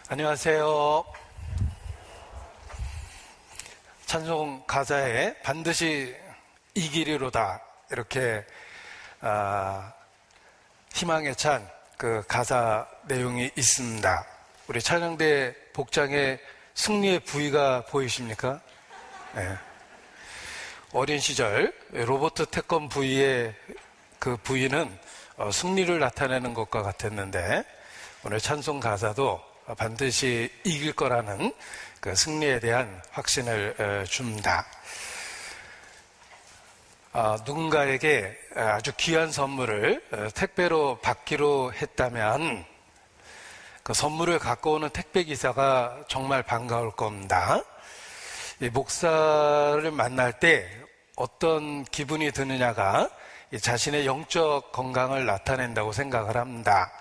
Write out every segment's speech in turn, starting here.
안녕하세요. 찬송 가사에 반드시 이기리로다 이렇게 희망에 찬 그 가사 내용이 있습니다. 우리 찬양대 복장에 승리의 부위가 보이십니까? 네. 어린 시절 로버트 태권 부위의 그 부위는 승리를 나타내는 것과 같았는데 오늘 찬송 가사도 반드시 이길 거라는 그 승리에 대한 확신을 줍니다. 누군가에게 아주 귀한 선물을 택배로 받기로 했다면 그 선물을 갖고 오는 택배기사가 정말 반가울 겁니다. 이 목사를 만날 때 어떤 기분이 드느냐가 자신의 영적 건강을 나타낸다고 생각을 합니다.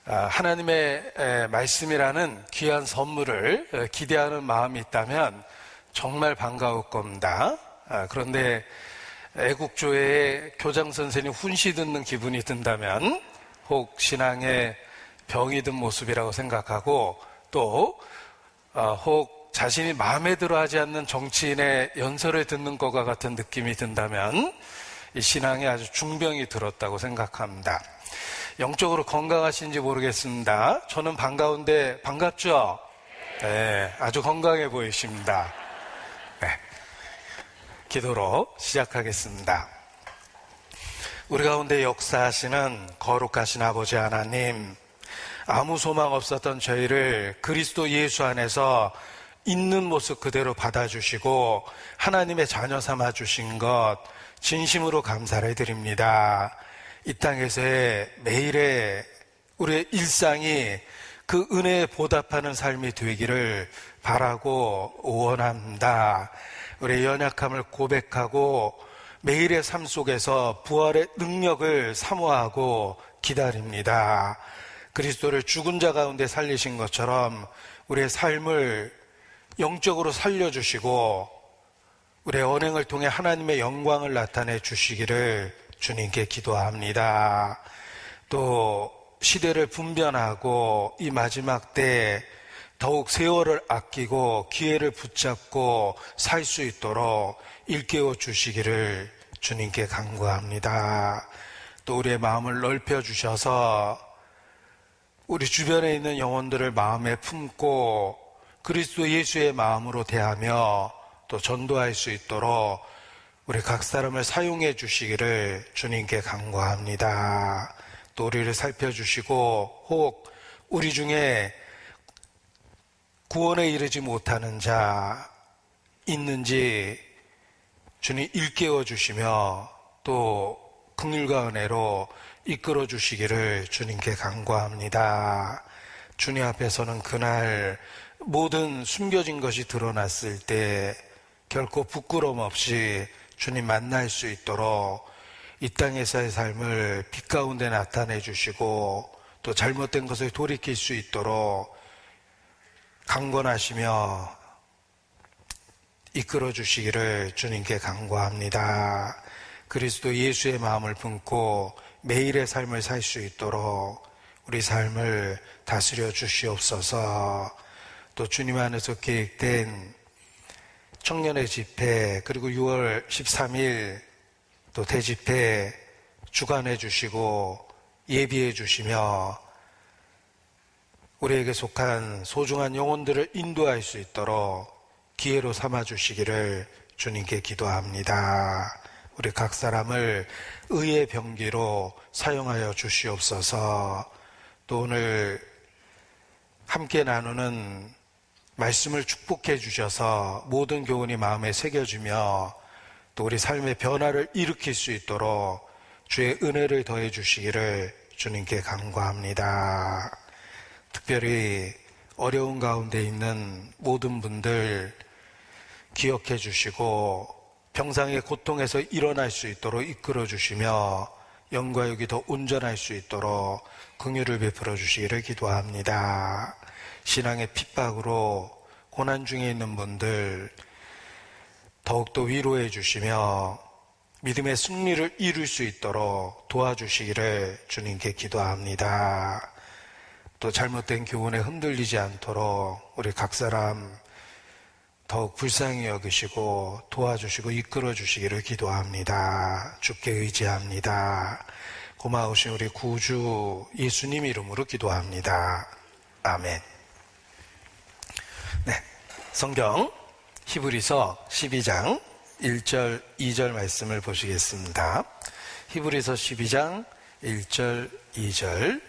하나님의 말씀이라는 귀한 선물을 기대하는 마음이 있다면 정말 반가울 겁니다. 그런데 애국조회의 교장 선생님 훈시 듣는 기분이 든다면 혹 신앙의 병이 든 모습이라고 생각하고 또 혹 자신이 마음에 들어 하지 않는 정치인의 연설을 듣는 것과 같은 느낌이 든다면 이 신앙에 아주 중병이 들었다고 생각합니다. 영적으로 건강하신지 모르겠습니다. 저는 반가운데 반갑죠? 네, 아주 건강해 보이십니다. 네, 기도로 시작하겠습니다. 우리 가운데 역사하시는 거룩하신 아버지 하나님, 아무 소망 없었던 저희를 그리스도 예수 안에서 있는 모습 그대로 받아주시고 하나님의 자녀 삼아주신 것 진심으로 감사를 드립니다. 이 땅에서의 매일의 우리의 일상이 그 은혜에 보답하는 삶이 되기를 바라고 원합니다. 우리의 연약함을 고백하고 매일의 삶 속에서 부활의 능력을 사모하고 기다립니다. 그리스도를 죽은 자 가운데 살리신 것처럼 우리의 삶을 영적으로 살려주시고 우리의 언행을 통해 하나님의 영광을 나타내 주시기를 주님께 기도합니다. 또 시대를 분별하고 이 마지막 때 더욱 세월을 아끼고 기회를 붙잡고 살 수 있도록 일깨워 주시기를 주님께 간구합니다. 또 우리의 마음을 넓혀 주셔서 우리 주변에 있는 영혼들을 마음에 품고 그리스도 예수의 마음으로 대하며 또 전도할 수 있도록 우리 각 사람을 사용해 주시기를 주님께 간구합니다. 또 우리를 살펴주시고 혹 우리 중에 구원에 이르지 못하는 자 있는지 주님 일깨워 주시며 또 긍휼과 은혜로 이끌어 주시기를 주님께 간구합니다. 주님 앞에서는 그날 모든 숨겨진 것이 드러났을 때 결코 부끄러움 없이 주님 만날 수 있도록 이 땅에서의 삶을 빛 가운데 나타내 주시고 또 잘못된 것을 돌이킬 수 있도록 강권하시며 이끌어 주시기를 주님께 간구합니다. 그리스도 예수의 마음을 품고 매일의 삶을 살 수 있도록 우리 삶을 다스려 주시옵소서. 또 주님 안에서 계획된 청년의 집회 그리고 6월 13일 또 대집회 주관해 주시고 예비해 주시며 우리에게 속한 소중한 영혼들을 인도할 수 있도록 기회로 삼아 주시기를 주님께 기도합니다. 우리 각 사람을 의의 병기로 사용하여 주시옵소서. 또 오늘 함께 나누는 말씀을 축복해 주셔서 모든 교훈이 마음에 새겨지며 또 우리 삶의 변화를 일으킬 수 있도록 주의 은혜를 더해 주시기를 주님께 간구합니다. 특별히 어려운 가운데 있는 모든 분들 기억해 주시고 병상의 고통에서 일어날 수 있도록 이끌어 주시며 영과 육이 더 온전할 수 있도록 긍휼을 베풀어 주시기를 기도합니다. 신앙의 핍박으로 고난 중에 있는 분들 더욱더 위로해 주시며 믿음의 승리를 이룰 수 있도록 도와주시기를 주님께 기도합니다. 또 잘못된 교훈에 흔들리지 않도록 우리 각 사람 더욱 불쌍히 여기시고 도와주시고 이끌어 주시기를 기도합니다. 주께 의지합니다. 고마우신 우리 구주 예수님 이름으로 기도합니다. 아멘. 네, 성경 히브리서 12장 1절 2절 말씀을 보시겠습니다. 히브리서 12장 1절 2절.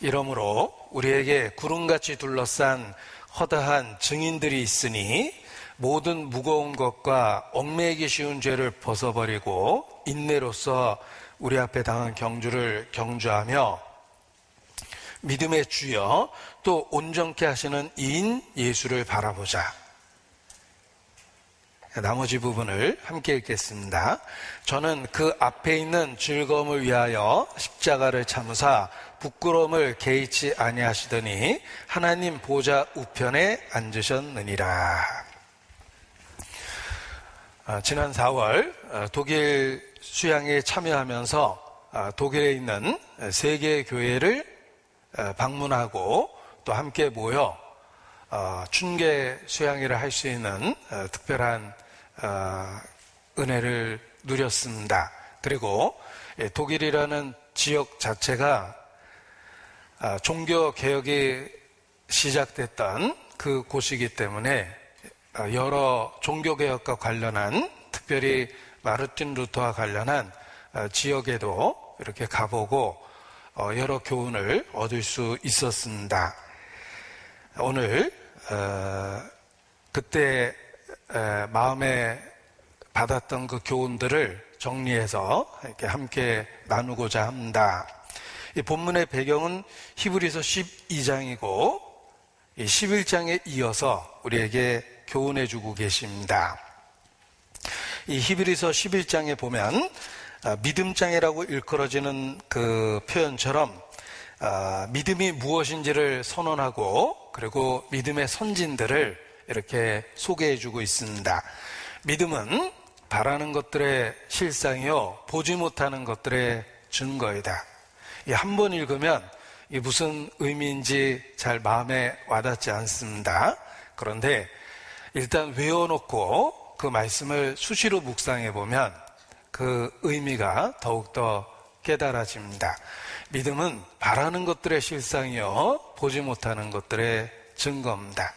이러므로 우리에게 구름같이 둘러싼 허다한 증인들이 있으니 모든 무거운 것과 얽매이기 쉬운 죄를 벗어버리고 인내로써 우리 앞에 당한 경주를 경주하며 믿음의 주여 또 온전케 하시는 이인 예수를 바라보자. 나머지 부분을 함께 읽겠습니다. 저는 그 앞에 있는 즐거움을 위하여 십자가를 참으사 부끄러움을 개의치 아니하시더니 하나님 보좌 우편에 앉으셨느니라. 지난 4월 독일 수양에 참여하면서 독일에 있는 세 개의 교회를 방문하고 또 함께 모여 춘계 수양회를 할 수 있는 특별한 은혜를 누렸습니다. 그리고 독일이라는 지역 자체가 종교 개혁이 시작됐던 그 곳이기 때문에 여러 종교 개혁과 관련한, 특별히 마르틴 루터와 관련한 지역에도 이렇게 가보고 여러 교훈을 얻을 수 있었습니다. 오늘 그때 마음에 받았던 그 교훈들을 정리해서 이렇게 함께 나누고자 합니다. 이 본문의 배경은 히브리서 12장이고 11장에 이어서 우리에게 교훈해주고 계십니다. 이 히브리서 11장에 보면 믿음장이라고 일컬어지는 그 표현처럼 믿음이 무엇인지를 선언하고 그리고 믿음의 선진들을 이렇게 소개해주고 있습니다. 믿음은 바라는 것들의 실상이요 보지 못하는 것들의 증거이다. 한 번 읽으면 이게 무슨 의미인지 잘 마음에 와닿지 않습니다. 그런데 일단 외워놓고 그 말씀을 수시로 묵상해 보면 그 의미가 더욱더 깨달아집니다. 믿음은 바라는 것들의 실상이요 보지 못하는 것들의 증거입니다.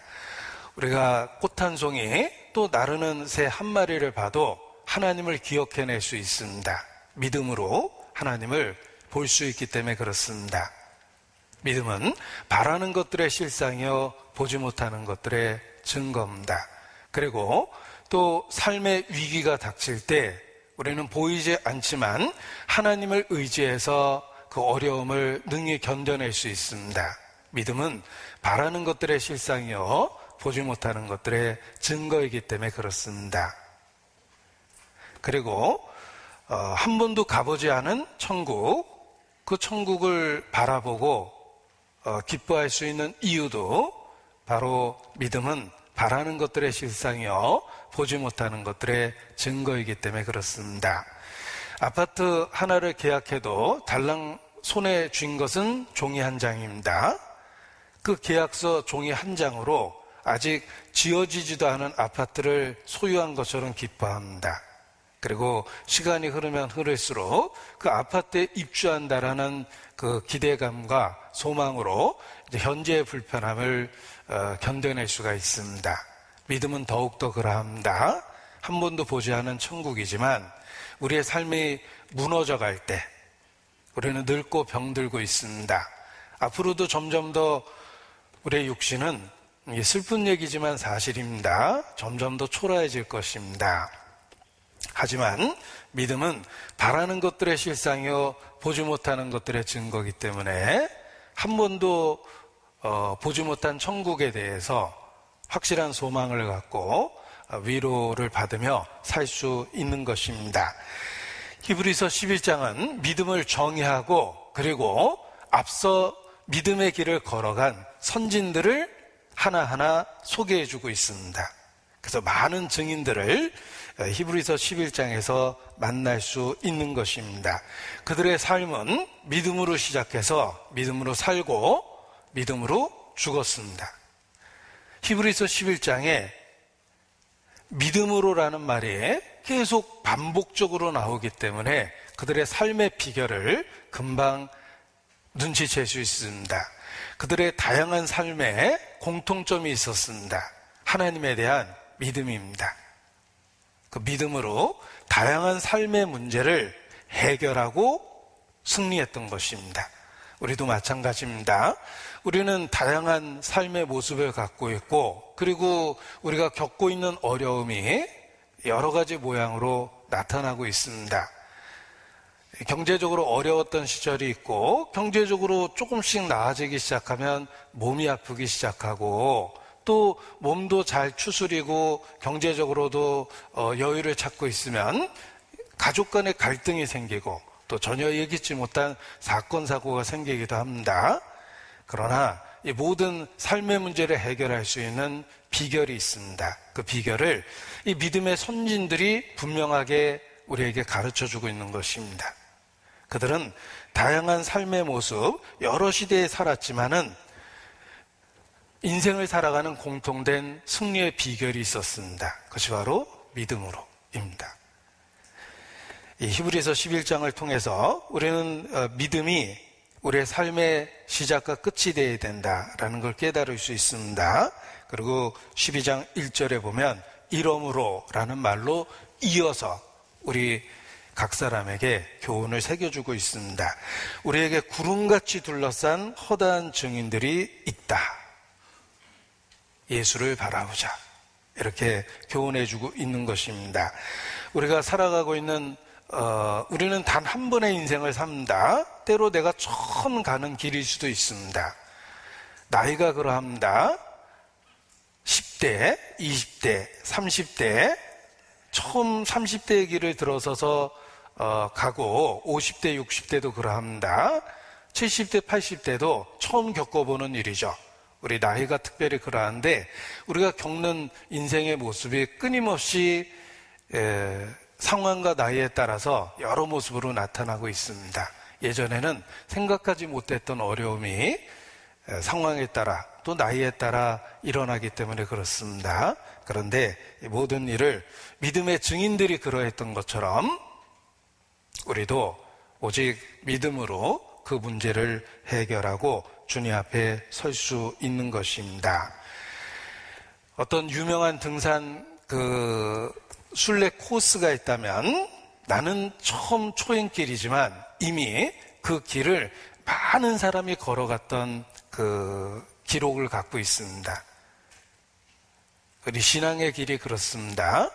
우리가 꽃 한 송이 또 나르는 새 한 마리를 봐도 하나님을 기억해낼 수 있습니다. 믿음으로 하나님을 볼 수 있기 때문에 그렇습니다. 믿음은 바라는 것들의 실상이요 보지 못하는 것들의 증거입니다. 그리고 또 삶의 위기가 닥칠 때 우리는 보이지 않지만 하나님을 의지해서 그 어려움을 능히 견뎌낼 수 있습니다. 믿음은 바라는 것들의 실상이요 보지 못하는 것들의 증거이기 때문에 그렇습니다. 그리고 한 번도 가보지 않은 천국, 그 천국을 바라보고 기뻐할 수 있는 이유도 바로 믿음은 바라는 것들의 실상이요 보지 못하는 것들의 증거이기 때문에 그렇습니다. 아파트 하나를 계약해도 달랑 손에 쥔 것은 종이 한 장입니다. 그 계약서 종이 한 장으로 아직 지어지지도 않은 아파트를 소유한 것처럼 기뻐합니다. 그리고 시간이 흐르면 흐를수록 그 아파트에 입주한다라는 그 기대감과 소망으로 이제 현재의 불편함을 견뎌낼 수가 있습니다. 믿음은 더욱더 그러합니다. 한 번도 보지 않은 천국이지만 우리의 삶이 무너져 갈 때 우리는 늙고 병들고 있습니다. 앞으로도 점점 더 우리의 육신은 슬픈 얘기지만 사실입니다. 점점 더 초라해질 것입니다. 하지만 믿음은 바라는 것들의 실상이요 보지 못하는 것들의 증거이기 때문에 한 번도 보지 못한 천국에 대해서 확실한 소망을 갖고 위로를 받으며 살 수 있는 것입니다. 히브리서 11장은 믿음을 정의하고 그리고 앞서 믿음의 길을 걸어간 선진들을 하나하나 소개해주고 있습니다. 그래서 많은 증인들을 히브리서 11장에서 만날 수 있는 것입니다. 그들의 삶은 믿음으로 시작해서 믿음으로 살고 믿음으로 죽었습니다. 히브리서 11장에 믿음으로라는 말이 계속 반복적으로 나오기 때문에 그들의 삶의 비결을 금방 눈치챌 수 있습니다. 그들의 다양한 삶에 공통점이 있었습니다. 하나님에 대한 믿음입니다. 그 믿음으로 다양한 삶의 문제를 해결하고 승리했던 것입니다. 우리도 마찬가지입니다. 우리는 다양한 삶의 모습을 갖고 있고, 그리고 우리가 겪고 있는 어려움이 여러 가지 모양으로 나타나고 있습니다. 경제적으로 어려웠던 시절이 있고, 경제적으로 조금씩 나아지기 시작하면 몸이 아프기 시작하고, 또 몸도 잘 추스리고 경제적으로도 여유를 찾고 있으면 가족 간의 갈등이 생기고, 또 전혀 예기치 못한 사건 사고가 생기기도 합니다. 그러나 이 모든 삶의 문제를 해결할 수 있는 비결이 있습니다. 그 비결을 이 믿음의 선진들이 분명하게 우리에게 가르쳐주고 있는 것입니다. 그들은 다양한 삶의 모습, 여러 시대에 살았지만은 인생을 살아가는 공통된 승리의 비결이 있었습니다. 그것이 바로 믿음으로입니다. 이 히브리서 11장을 통해서 우리는 믿음이 우리의 삶의 시작과 끝이 되어야 된다라는 걸 깨달을 수 있습니다. 그리고 12장 1절에 보면 이러므로라는 말로 이어서 우리 각 사람에게 교훈을 새겨주고 있습니다. 우리에게 구름같이 둘러싼 허다한 증인들이 있다. 예수를 바라보자. 이렇게 교훈해주고 있는 것입니다. 우리가 살아가고 있는 우리는 단 한 번의 인생을 삽니다. 때로 내가 처음 가는 길일 수도 있습니다. 나이가 그러합니다. 10대, 20대, 30대, 처음 30대의 길을 들어서서 가고 50대, 60대도 그러합니다. 70대, 80대도 처음 겪어보는 일이죠. 우리 나이가 특별히 그러한데 우리가 겪는 인생의 모습이 끊임없이 상황과 나이에 따라서 여러 모습으로 나타나고 있습니다. 예전에는 생각하지 못했던 어려움이 상황에 따라 또 나이에 따라 일어나기 때문에 그렇습니다. 그런데 모든 일을 믿음의 증인들이 그러했던 것처럼 우리도 오직 믿음으로 그 문제를 해결하고 주님 앞에 설 수 있는 것입니다. 어떤 유명한 등산 순례 코스가 있다면 나는 처음 초행길이지만 이미 그 길을 많은 사람이 걸어갔던 그 기록을 갖고 있습니다. 우리 신앙의 길이 그렇습니다.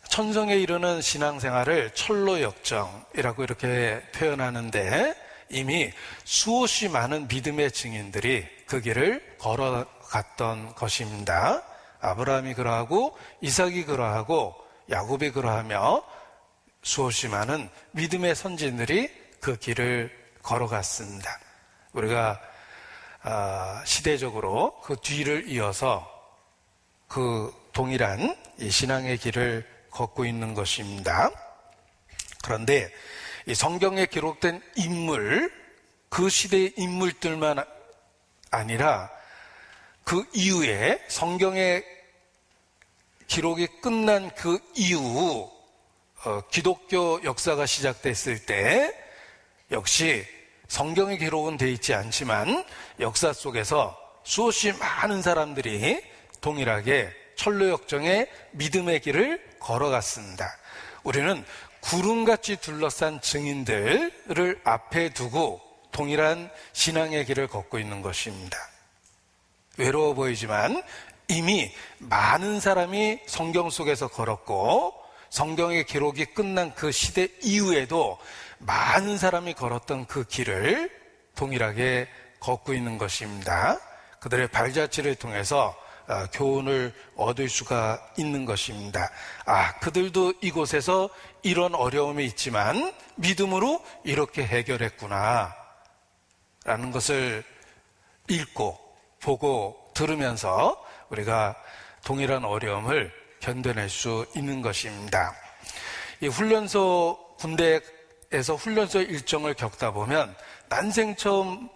천성에 이르는 신앙생활을 철로역정이라고 이렇게 표현하는데 이미 수없이 많은 믿음의 증인들이 그 길을 걸어갔던 것입니다. 아브라함이 그러하고 이삭이 그러하고 야곱이 그러하며 수없이 많은 믿음의 선진들이 그 길을 걸어갔습니다. 우리가 시대적으로 그 뒤를 이어서 그 동일한 이 신앙의 길을 걷고 있는 것입니다. 그런데 이 성경에 기록된 인물, 그 시대의 인물들만 아니라 그 이후에 성경의 기록이 끝난 그 이후 기독교 역사가 시작됐을 때 역시 성경의 기록은 되어 있지 않지만 역사 속에서 수없이 많은 사람들이 동일하게 철로역정의 믿음의 길을 걸어갔습니다. 우리는 구름같이 둘러싼 증인들을 앞에 두고 동일한 신앙의 길을 걷고 있는 것입니다. 외로워 보이지만 이미 많은 사람이 성경 속에서 걸었고 성경의 기록이 끝난 그 시대 이후에도 많은 사람이 걸었던 그 길을 동일하게 걷고 있는 것입니다. 그들의 발자취를 통해서 교훈을 얻을 수가 있는 것입니다. 그들도 이곳에서 이런 어려움이 있지만 믿음으로 이렇게 해결했구나 라는 것을 읽고 보고 들으면서 우리가 동일한 어려움을 견뎌낼 수 있는 것입니다. 이 훈련소, 군대에서 훈련소 일정을 겪다 보면 난생 처음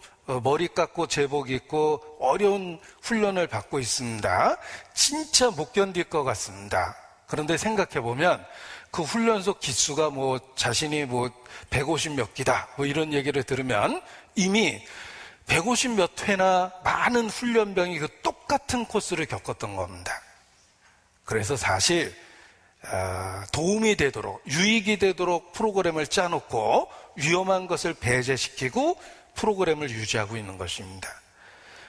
머리 깎고 제복 입고 어려운 훈련을 받고 있습니다. 진짜 못 견딜 것 같습니다. 그런데 생각해보면 그 훈련소 기수가 자신이 150 몇 기다 이런 얘기를 들으면 이미 150 몇 회나 많은 훈련병이 그 똑같은 코스를 겪었던 겁니다. 그래서 사실 도움이 되도록, 유익이 되도록 프로그램을 짜놓고 위험한 것을 배제시키고 프로그램을 유지하고 있는 것입니다.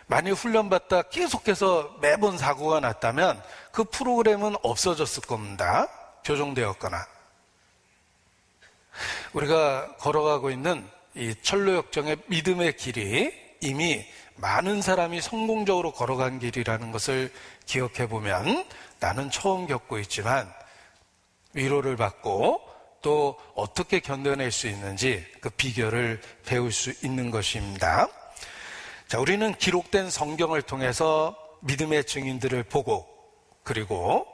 만약 훈련받다 계속해서 매번 사고가 났다면 그 프로그램은 없어졌을 겁니다. 교정되었거나. 우리가 걸어가고 있는 이 철로역정의 믿음의 길이 이미 많은 사람이 성공적으로 걸어간 길이라는 것을 기억해 보면 나는 처음 겪고 있지만 위로를 받고 또 어떻게 견뎌낼 수 있는지 그 비결을 배울 수 있는 것입니다. 자, 우리는 기록된 성경을 통해서 믿음의 증인들을 보고 그리고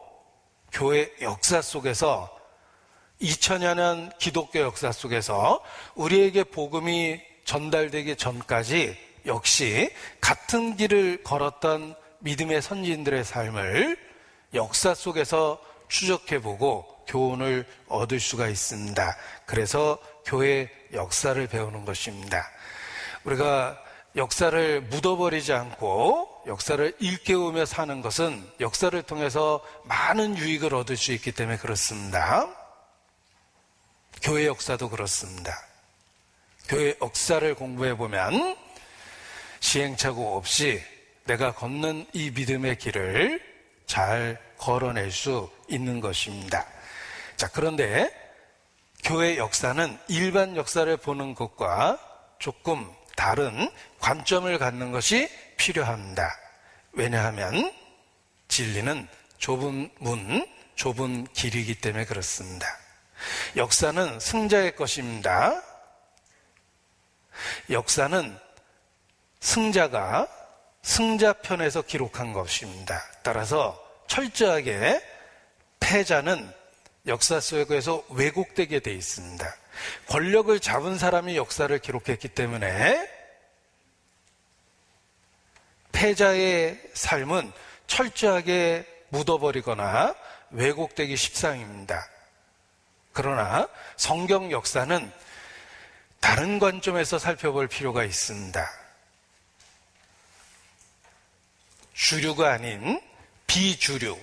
교회 역사 속에서 2000여 년 기독교 역사 속에서 우리에게 복음이 전달되기 전까지 역시 같은 길을 걸었던 믿음의 선진들의 삶을 역사 속에서 추적해보고 교훈을 얻을 수가 있습니다. 그래서 교회 역사를 배우는 것입니다. 우리가 역사를 묻어버리지 않고 역사를 일깨우며 사는 것은 역사를 통해서 많은 유익을 얻을 수 있기 때문에 그렇습니다. 교회 역사도 그렇습니다. 교회 역사를 공부해보면 시행착오 없이 내가 걷는 이 믿음의 길을 잘 걸어낼 수 있는 것입니다. 자, 그런데 교회 역사는 일반 역사를 보는 것과 조금 다른 관점을 갖는 것이 필요합니다. 왜냐하면 진리는 좁은 문, 좁은 길이기 때문에 그렇습니다. 역사는 승자의 것입니다. 역사는 승자가 승자편에서 기록한 것입니다. 따라서 철저하게 패자는 역사 속에서 왜곡되게 돼 있습니다. 권력을 잡은 사람이 역사를 기록했기 때문에 패자의 삶은 철저하게 묻어버리거나 왜곡되기 십상입니다. 그러나 성경 역사는 다른 관점에서 살펴볼 필요가 있습니다. 주류가 아닌 비주류,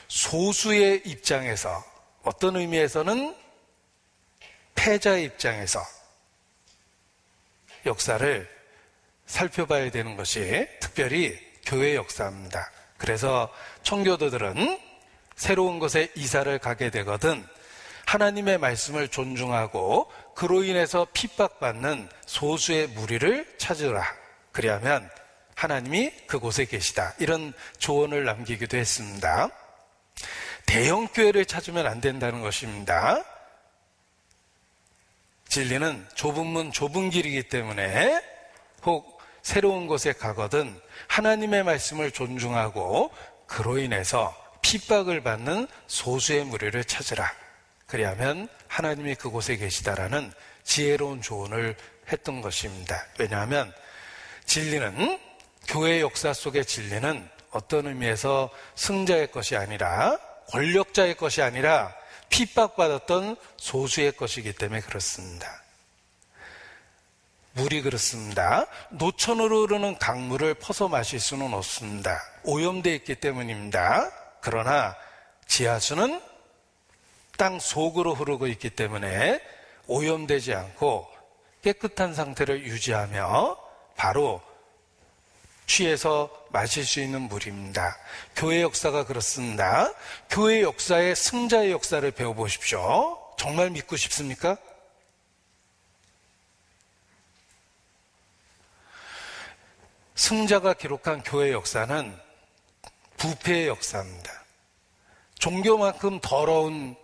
소수의 입장에서 어떤 의미에서는 패자의 입장에서 역사를 살펴봐야 되는 것이 특별히 교회 역사입니다. 그래서 청교도들은 새로운 곳에 이사를 가게 되거든 하나님의 말씀을 존중하고 그로 인해서 핍박받는 소수의 무리를 찾으라. 그리하면 하나님이 그곳에 계시다. 이런 조언을 남기기도 했습니다. 대형 교회를 찾으면 안 된다는 것입니다. 진리는 좁은 문, 좁은 길이기 때문에 혹 새로운 곳에 가거든 하나님의 말씀을 존중하고 그로 인해서 핍박을 받는 소수의 무리를 찾으라. 그리하면 하나님이 그곳에 계시다라는 지혜로운 조언을 했던 것입니다. 왜냐하면 진리는 교회 역사 속의 진리는 어떤 의미에서 승자의 것이 아니라 권력자의 것이 아니라 핍박받았던 소수의 것이기 때문에 그렇습니다. 물이 그렇습니다. 노천으로 흐르는 강물을 퍼서 마실 수는 없습니다. 오염되어 있기 때문입니다. 그러나 지하수는 땅 속으로 흐르고 있기 때문에 오염되지 않고 깨끗한 상태를 유지하며 바로 취해서 마실 수 있는 물입니다. 교회 역사가 그렇습니다. 교회 역사의 승자의 역사를 배워보십시오. 정말 믿고 싶습니까? 승자가 기록한 교회 역사는 부패의 역사입니다. 종교만큼 더러운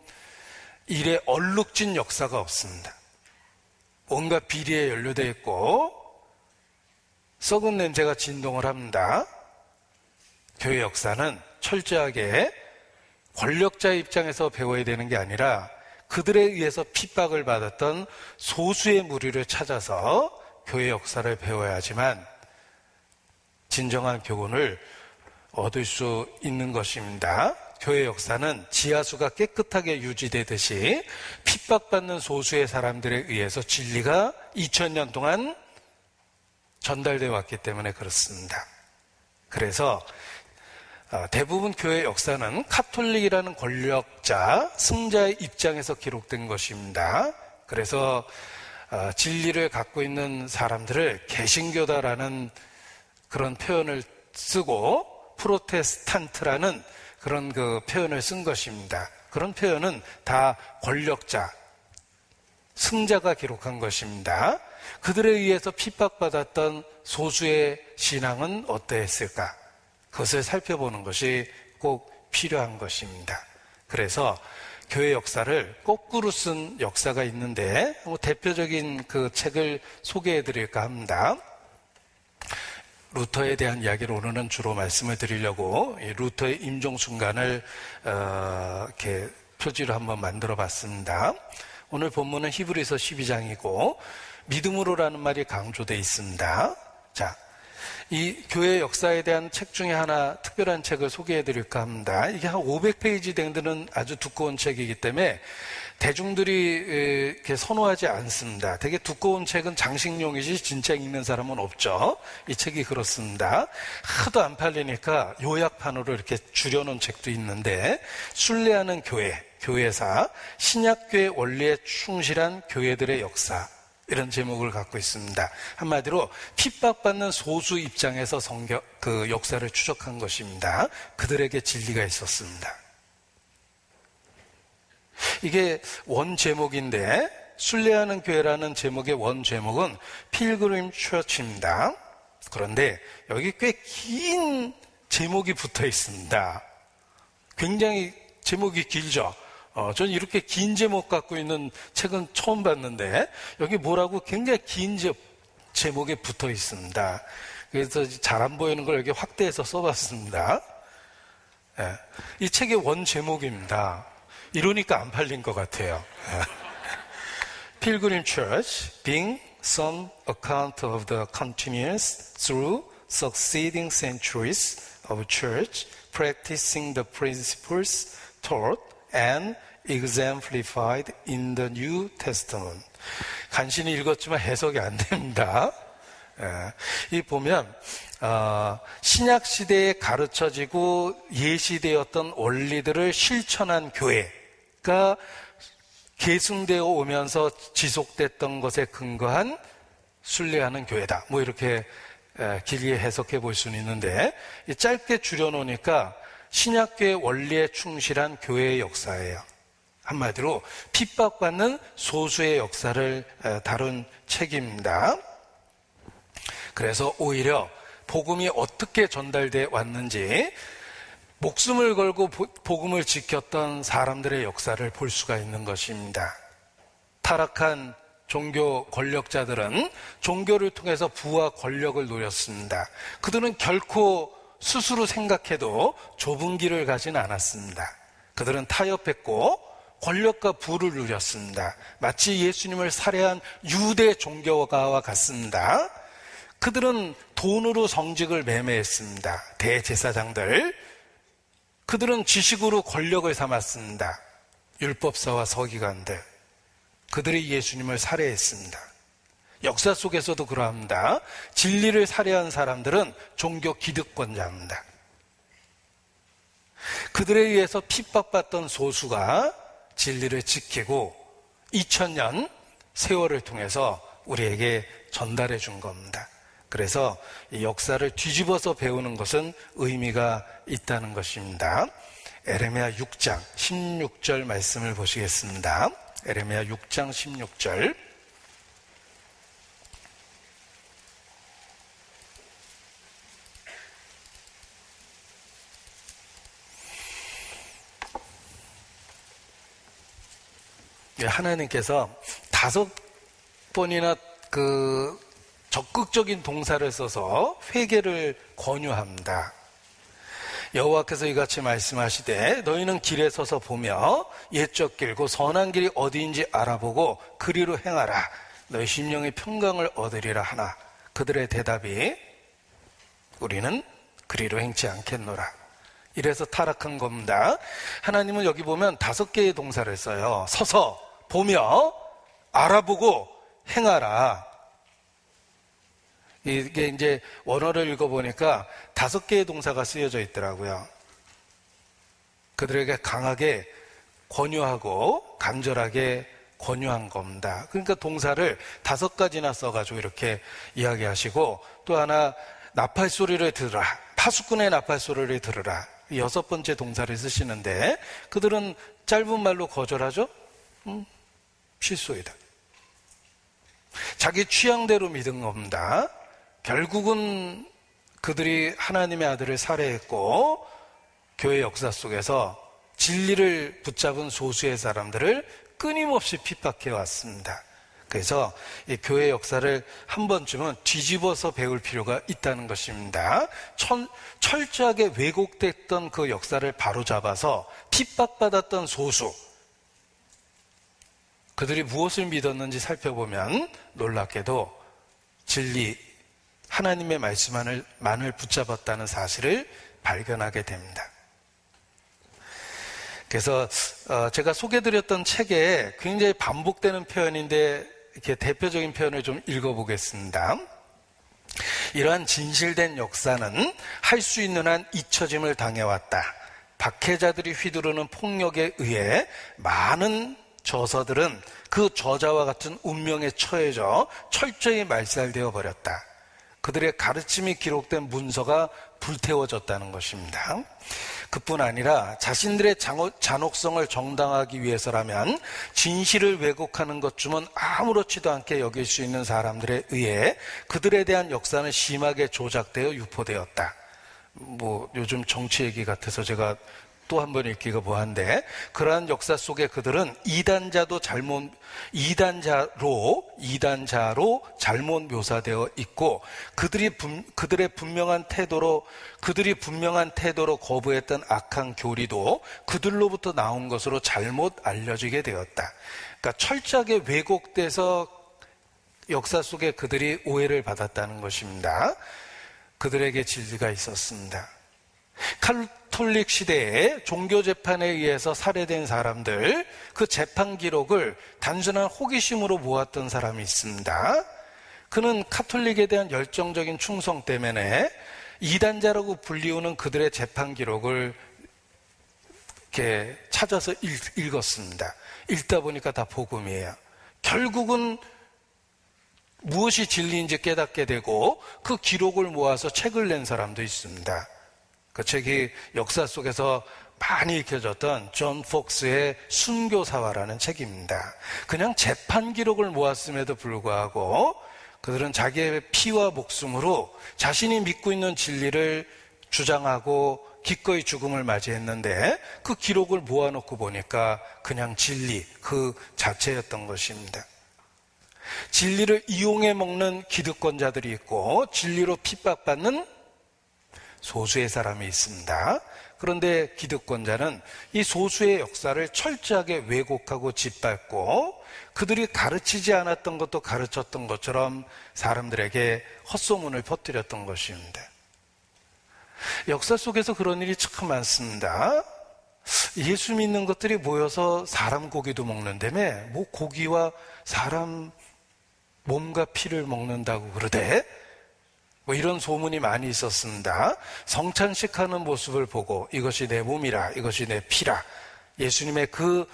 일에 얼룩진 역사가 없습니다. 온갖 비리에 연루되어 있고 썩은 냄새가 진동을 합니다. 교회 역사는 철저하게 권력자 입장에서 배워야 되는 게 아니라 그들에 의해서 핍박을 받았던 소수의 무리를 찾아서 교회 역사를 배워야 하지만 진정한 교훈을 얻을 수 있는 것입니다. 교회 역사는 지하수가 깨끗하게 유지되듯이 핍박받는 소수의 사람들에 의해서 진리가 2000년 동안 전달되어 왔기 때문에 그렇습니다. 그래서 대부분 교회 역사는 카톨릭이라는 권력자, 승자의 입장에서 기록된 것입니다. 그래서 진리를 갖고 있는 사람들을 개신교다라는 그런 표현을 쓰고 프로테스탄트라는 그런 그 표현을 쓴 것입니다. 그런 표현은 다 권력자, 승자가 기록한 것입니다. 그들에 의해서 핍박받았던 소수의 신앙은 어떠했을까? 그것을 살펴보는 것이 꼭 필요한 것입니다. 그래서 교회 역사를 거꾸로 쓴 역사가 있는데 대표적인 그 책을 소개해 드릴까 합니다. 루터에 대한 이야기를 오늘은 주로 말씀을 드리려고 루터의 임종순간을 이렇게 표지로 한번 만들어 봤습니다. 오늘 본문은 히브리서 12장이고 믿음으로라는 말이 강조되어 있습니다. 자, 이 교회 역사에 대한 책 중에 하나 특별한 책을 소개해 드릴까 합니다. 이게 한 500페이지 되는 아주 두꺼운 책이기 때문에 대중들이 이렇게 선호하지 않습니다. 되게 두꺼운 책은 장식용이지 진짜 읽는 사람은 없죠. 이 책이 그렇습니다. 하도 안 팔리니까 요약판으로 이렇게 줄여놓은 책도 있는데 순례하는 교회, 교회사, 신약교회 원리에 충실한 교회들의 역사, 이런 제목을 갖고 있습니다. 한마디로 핍박받는 소수 입장에서 그 역사를 추적한 것입니다. 그들에게 진리가 있었습니다. 이게 원 제목인데 순례하는 교회라는 제목의 원 제목은 필그림 처치입니다. 그런데 여기 꽤 긴 제목이 붙어 있습니다. 굉장히 제목이 길죠. 전 이렇게 긴 제목 갖고 있는 책은 처음 봤는데 여기 뭐라고 굉장히 긴 제목에 붙어 있습니다. 그래서 잘 안 보이는 걸 여기 확대해서 써봤습니다. 네. 이 책의 원 제목입니다. 이러니까 안 팔린 것 같아요. Pilgrim Church, being some account of the continuance through succeeding centuries of church, practicing the principles taught and exemplified in the New Testament. 간신히 읽었지만 해석이 안 됩니다. 이 보면 신약 시대에 가르쳐지고 예시되었던 원리들을 실천한 교회가 계승되어 오면서 지속됐던 것에 근거한 순례하는 교회다. 뭐 이렇게 길게 해석해 볼 수는 있는데 짧게 줄여놓으니까 신약교회 원리에 충실한 교회의 역사예요. 한마디로 핍박받는 소수의 역사를 다룬 책입니다. 그래서 오히려 복음이 어떻게 전달돼 왔는지 목숨을 걸고 복음을 지켰던 사람들의 역사를 볼 수가 있는 것입니다. 타락한 종교 권력자들은 종교를 통해서 부와 권력을 노렸습니다. 그들은 결코 스스로 생각해도 좁은 길을 가진 않았습니다. 그들은 타협했고 권력과 부를 누렸습니다. 마치 예수님을 살해한 유대 종교가와 같습니다. 그들은 돈으로 성직을 매매했습니다. 대제사장들. 그들은 지식으로 권력을 삼았습니다. 율법사와 서기관들. 그들이 예수님을 살해했습니다. 역사 속에서도 그러합니다. 진리를 살해한 사람들은 종교 기득권자입니다. 그들에 의해서 핍박받던 소수가 진리를 지키고 2000년 세월을 통해서 우리에게 전달해 준 겁니다. 그래서 이 역사를 뒤집어서 배우는 것은 의미가 있다는 것입니다. 에레미야 6장 16절 말씀을 보시겠습니다. 에레미야 6장 16절. 하나님께서 5번이나 적극적인 동사를 써서 회개를 권유합니다. 여호와께서 이같이 말씀하시되 너희는 길에 서서 보며 옛적 길고 선한 길이 어디인지 알아보고 그리로 행하라. 너희 심령의 평강을 얻으리라 하나 그들의 대답이 우리는 그리로 행치 않겠노라. 이래서 타락한 겁니다. 하나님은 여기 보면 5개의 동사를 써요. 서서, 보며, 알아보고, 행하라. 이게 이제 원어를 읽어보니까 5개의 동사가 쓰여져 있더라고요. 그들에게 강하게 권유하고 간절하게 권유한 겁니다. 그러니까 동사를 5가지나 써가지고 이렇게 이야기하시고, 또 하나 나팔 소리를 들으라. 파수꾼의 나팔 소리를 들으라. 6번째 동사를 쓰시는데 그들은 짧은 말로 거절하죠? 실수이다. 자기 취향대로 믿은 겁니다. 결국은 그들이 하나님의 아들을 살해했고 교회 역사 속에서 진리를 붙잡은 소수의 사람들을 끊임없이 핍박해 왔습니다. 그래서 이 교회 역사를 한 번쯤은 뒤집어서 배울 필요가 있다는 것입니다. 철저하게 왜곡됐던 그 역사를 바로잡아서 핍박받았던 소수, 그들이 무엇을 믿었는지 살펴보면 놀랍게도 진리, 하나님의 말씀만을 붙잡았다는 사실을 발견하게 됩니다. 그래서 제가 소개드렸던 책에 굉장히 반복되는 표현인데 이렇게 대표적인 표현을 좀 읽어보겠습니다. 이러한 진실된 역사는 할 수 있는 한 잊혀짐을 당해왔다. 박해자들이 휘두르는 폭력에 의해 많은 저서들은 그 저자와 같은 운명에 처해져 철저히 말살되어 버렸다. 그들의 가르침이 기록된 문서가 불태워졌다는 것입니다. 그뿐 아니라 자신들의 잔혹성을 정당화하기 위해서라면 진실을 왜곡하는 것쯤은 아무렇지도 않게 여길 수 있는 사람들에 의해 그들에 대한 역사는 심하게 조작되어 유포되었다. 요즘 정치 얘기 같아서 제가 또 한 번 읽기가 뭐한데, 그러한 역사 속에 그들은 이단자로 잘못 묘사되어 있고, 그들의 분명한 태도로 거부했던 악한 교리도 그들로부터 나온 것으로 잘못 알려지게 되었다. 그러니까 철저하게 왜곡돼서 역사 속에 그들이 오해를 받았다는 것입니다. 그들에게 진리가 있었습니다. 카톨릭 시대에 종교 재판에 의해서 살해된 사람들, 그 재판 기록을 단순한 호기심으로 모았던 사람이 있습니다. 그는 카톨릭에 대한 열정적인 충성 때문에 이단자라고 불리우는 그들의 재판 기록을 이렇게 찾아서 읽었습니다. 읽다 보니까 다 복음이에요. 결국은 무엇이 진리인지 깨닫게 되고 그 기록을 모아서 책을 낸 사람도 있습니다. 그 책이 역사 속에서 많이 읽혀졌던 존 폭스의 순교사화라는 책입니다. 그냥 재판 기록을 모았음에도 불구하고 그들은 자기의 피와 목숨으로 자신이 믿고 있는 진리를 주장하고 기꺼이 죽음을 맞이했는데, 그 기록을 모아놓고 보니까 그냥 진리 그 자체였던 것입니다. 진리를 이용해 먹는 기득권자들이 있고 진리로 핍박받는 소수의 사람이 있습니다. 그런데 기득권자는 이 소수의 역사를 철저하게 왜곡하고 짓밟고 그들이 가르치지 않았던 것도 가르쳤던 것처럼 사람들에게 헛소문을 퍼뜨렸던 것입니다. 역사 속에서 그런 일이 참 많습니다. 예수 믿는 것들이 모여서 사람 고기도 먹는다며, 고기와 사람 몸과 피를 먹는다고 그러대? 이런 소문이 많이 있었습니다. 성찬식 하는 모습을 보고 이것이 내 몸이라, 이것이 내 피라, 예수님의 그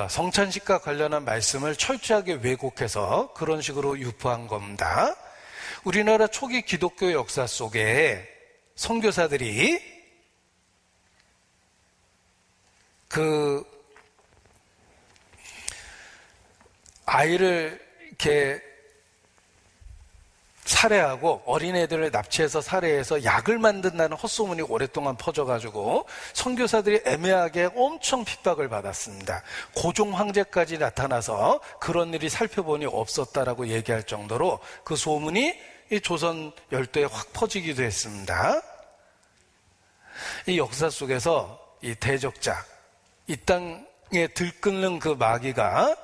성찬식과 관련한 말씀을 철저하게 왜곡해서 그런 식으로 유포한 겁니다. 우리나라 초기 기독교 역사 속에 선교사들이 그 아이를 이렇게 살해하고 어린애들을 납치해서 살해해서 약을 만든다는 헛소문이 오랫동안 퍼져가지고 선교사들이 애매하게 엄청 핍박을 받았습니다. 고종 황제까지 나타나서 그런 일이 살펴보니 없었다라고 얘기할 정도로 그 소문이 이 조선 열도에 확 퍼지기도 했습니다. 이 역사 속에서 이 대적자, 이 땅에 들끓는 그 마귀가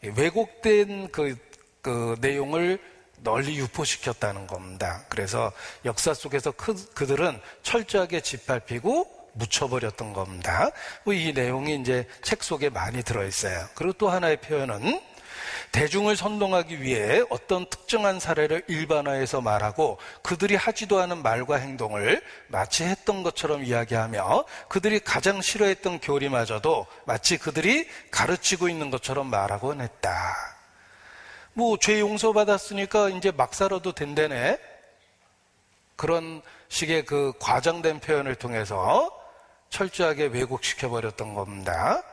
왜곡된 그 내용을 널리 유포시켰다는 겁니다. 그래서 역사 속에서 그들은 철저하게 짓밟히고 묻혀버렸던 겁니다. 이 내용이 이제 책 속에 많이 들어있어요. 그리고 또 하나의 표현은 대중을 선동하기 위해 어떤 특정한 사례를 일반화해서 말하고 그들이 하지도 않은 말과 행동을 마치 했던 것처럼 이야기하며 그들이 가장 싫어했던 교리마저도 마치 그들이 가르치고 있는 것처럼 말하곤 했다. 죄 용서받았으니까 이제 막 살아도 된다네. 그런 식의 그 과장된 표현을 통해서 철저하게 왜곡시켜버렸던 겁니다.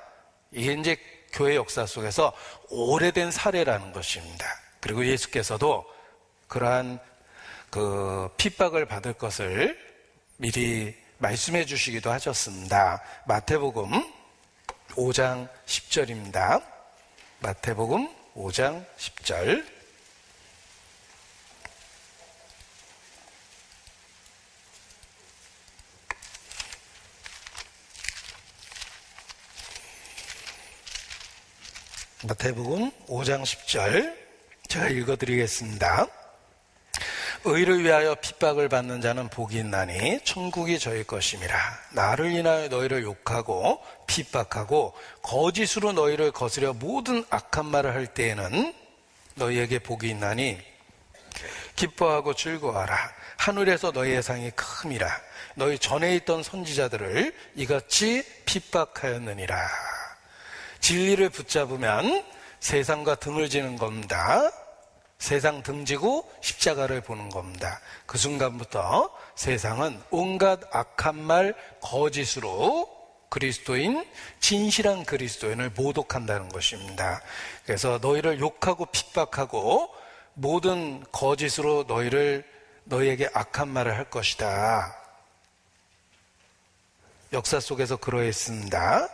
이게 이제 교회 역사 속에서 오래된 사례라는 것입니다. 그리고 예수께서도 그러한 그 핍박을 받을 것을 미리 말씀해 주시기도 하셨습니다. 마태복음 5장 10절입니다. 마태복음 5장 10절. 마태복음 5장 10절 제가 읽어드리겠습니다. 의를 위하여 핍박을 받는 자는 복이 있나니 천국이 저희 것임이라. 나를 인하여 너희를 욕하고 핍박하고 거짓으로 너희를 거스려 모든 악한 말을 할 때에는 너희에게 복이 있나니 기뻐하고 즐거워하라. 하늘에서 너희의 상이 큼이라. 너희 전에 있던 선지자들을 이같이 핍박하였느니라. 진리를 붙잡으면 세상과 등을 지는 겁니다. 세상 등지고 십자가를 보는 겁니다. 그 순간부터 세상은 온갖 악한 말, 거짓으로 그리스도인, 진실한 그리스도인을 모독한다는 것입니다. 그래서 너희를 욕하고 핍박하고 모든 거짓으로 너희에게 악한 말을 할 것이다. 역사 속에서 그러했습니다.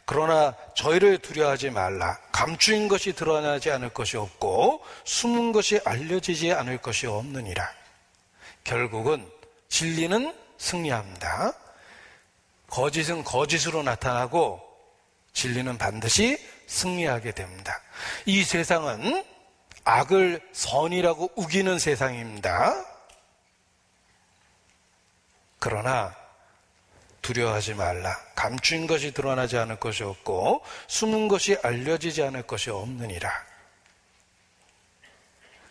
그러나 저희를 두려워하지 말라. 감추인 것이 드러나지 않을 것이 없고 숨은 것이 알려지지 않을 것이 없느니라. 결국은 진리는 승리합니다. 거짓은 거짓으로 나타나고 진리는 반드시 승리하게 됩니다. 이 세상은 악을 선이라고 우기는 세상입니다. 그러나 두려워하지 말라. 감추인 것이 드러나지 않을 것이 없고 숨은 것이 알려지지 않을 것이 없느니라.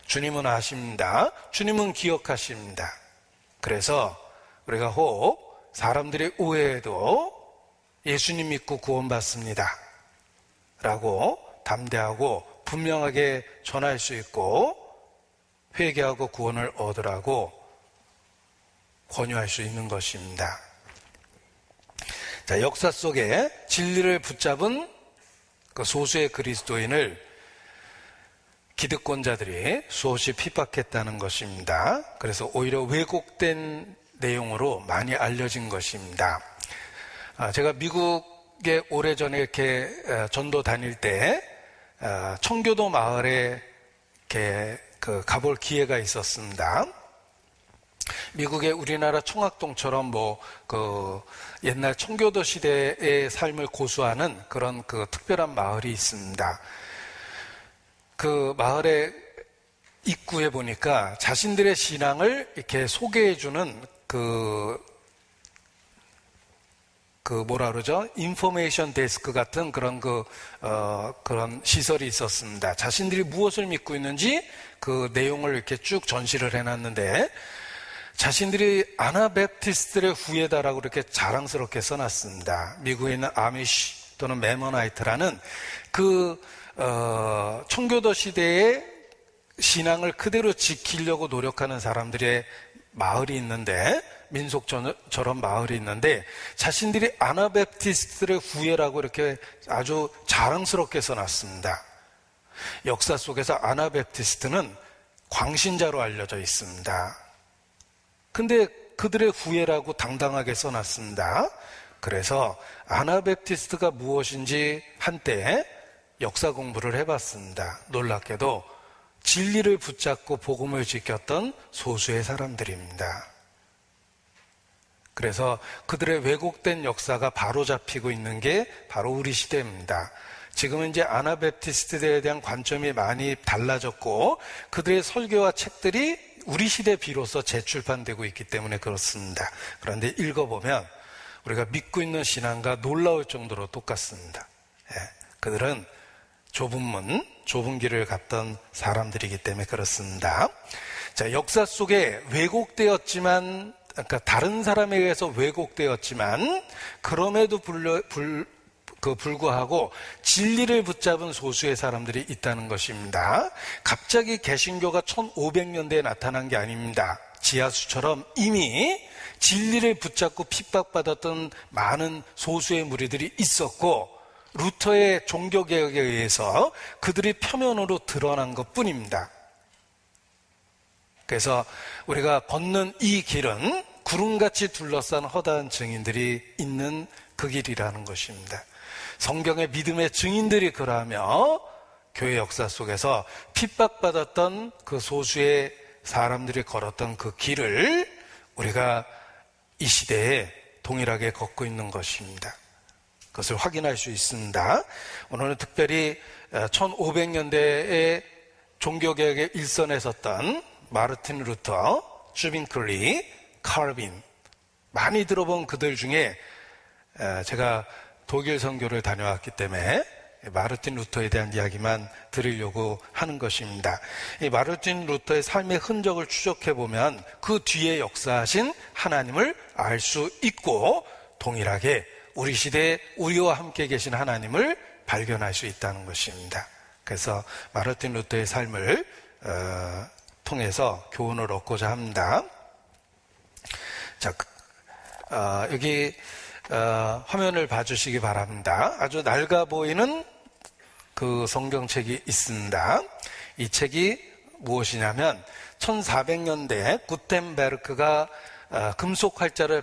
주님은 아십니다. 주님은 기억하십니다. 그래서 우리가 혹 사람들의 오해에도 예수님 믿고 구원받습니다 라고 담대하고 분명하게 전할 수 있고 회개하고 구원을 얻으라고 권유할 수 있는 것입니다. 자, 역사 속에 진리를 붙잡은 그 소수의 그리스도인을 기득권자들이 수없이 핍박했다는 것입니다. 그래서 오히려 왜곡된 내용으로 많이 알려진 것입니다. 제가 미국에 오래전에 이렇게 전도 다닐 때 청교도 마을에 이렇게 가볼 기회가 있었습니다. 미국의 우리나라 청학동처럼 옛날 청교도 시대의 삶을 고수하는 그런 특별한 마을이 있습니다. 그 마을의 입구에 보니까 자신들의 신앙을 이렇게 소개해주는 인포메이션 데스크 같은 그런 시설이 있었습니다. 자신들이 무엇을 믿고 있는지 그 내용을 이렇게 쭉 전시를 해놨는데 자신들이 아나베프티스트의 후예다라고 이렇게 자랑스럽게 써놨습니다. 미국에 있는 아미시 또는 메모나이트라는 청교도 시대의 신앙을 그대로 지키려고 노력하는 사람들의 마을이 있는데, 민속처럼 마을이 있는데 자신들이 아나베프티스트의 후예라고 이렇게 아주 자랑스럽게 써놨습니다. 역사 속에서 아나베프티스트는 광신자로 알려져 있습니다. 근데 그들의 후예라고 당당하게 써놨습니다. 그래서 아나베프티스트가 무엇인지 한때 역사 공부를 해봤습니다. 놀랍게도 진리를 붙잡고 복음을 지켰던 소수의 사람들입니다. 그래서 그들의 왜곡된 역사가 바로잡히고 있는 게 바로 우리 시대입니다. 지금은 이제 아나베프티스트에 대한 관점이 많이 달라졌고 그들의 설교와 책들이 우리 시대 비로소 재출판되고 있기 때문에 그렇습니다. 그런데 읽어보면 우리가 믿고 있는 신앙과 놀라울 정도로 똑같습니다. 그들은 좁은 문, 좁은 길을 갔던 사람들이기 때문에 그렇습니다. 자, 역사 속에 왜곡되었지만, 그러니까 다른 사람에 의해서 왜곡되었지만, 그럼에도 불구하고 진리를 붙잡은 소수의 사람들이 있다는 것입니다. 갑자기 개신교가 1500년대에 나타난 게 아닙니다. 지하수처럼 이미 진리를 붙잡고 핍박받았던 많은 소수의 무리들이 있었고 루터의 종교개혁에 의해서 그들이 표면으로 드러난 것뿐입니다. 그래서 우리가 걷는 이 길은 구름같이 둘러싼 허다한 증인들이 있는 그 길이라는 것입니다. 성경의 믿음의 증인들이 그러하며 교회 역사 속에서 핍박받았던 그 소수의 사람들이 걸었던 그 길을 우리가 이 시대에 동일하게 걷고 있는 것입니다. 그것을 확인할 수 있습니다. 오늘은 특별히 1500년대에 종교개혁의 일선에 섰던 마르틴 루터, 주빈클리, 칼빈, 많이 들어본 그들 중에 제가 독일 선교를 다녀왔기 때문에 마르틴 루터에 대한 이야기만 드리려고 하는 것입니다. 이 마르틴 루터의 삶의 흔적을 추적해보면 그 뒤에 역사하신 하나님을 알 수 있고 동일하게 우리 시대에 우리와 함께 계신 하나님을 발견할 수 있다는 것입니다. 그래서 마르틴 루터의 삶을 통해서 교훈을 얻고자 합니다. 자, 여기 화면을 봐주시기 바랍니다. 아주 낡아 보이는 그 성경책이 있습니다. 이 책이 무엇이냐면 1400년대 구텐베르크가 금속 활자를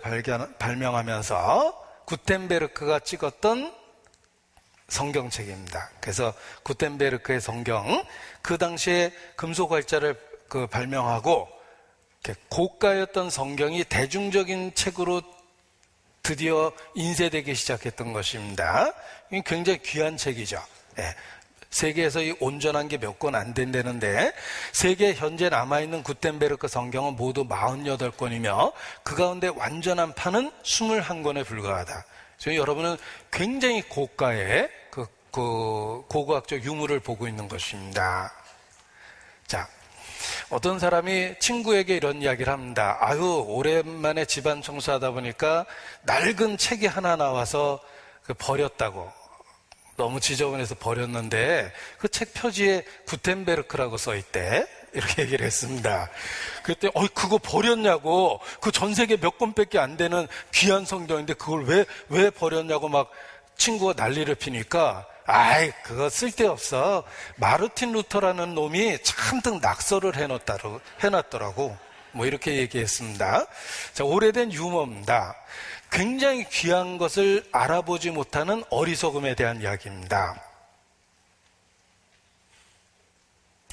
발명하면서 구텐베르크가 찍었던 성경책입니다. 그래서 구텐베르크의 성경, 그 당시에 금속 활자를 발명하고 고가였던 성경이 대중적인 책으로 드디어 인쇄되기 시작했던 것입니다. 굉장히 귀한 책이죠. 세계에서 이 온전한 게 몇 권 안 된다는데 세계 현재 남아있는 구텐베르크 성경은 모두 48권이며 그 가운데 완전한 판은 21권에 불과하다. 지금 여러분은 굉장히 고가의 고고학적 유물을 보고 있는 것입니다. 자, 어떤 사람이 친구에게 이런 이야기를 합니다. 아유, 오랜만에 집안 청소하다 보니까 낡은 책이 하나 나와서 버렸다고. 너무 지저분해서 버렸는데 그 책 표지에 구텐베르크라고 써있대. 이렇게 얘기를 했습니다. 그때 그거 버렸냐고. 그 전 세계 몇 권밖에 안 되는 귀한 성경인데 그걸 왜 버렸냐고 막 친구가 난리를 피니까 아이, 그거 쓸데없어. 마르틴 루터라는 놈이 잔뜩 낙서를 해놨더라고. 뭐 이렇게 얘기했습니다. 자, 오래된 유머입니다. 굉장히 귀한 것을 알아보지 못하는 어리석음에 대한 이야기입니다.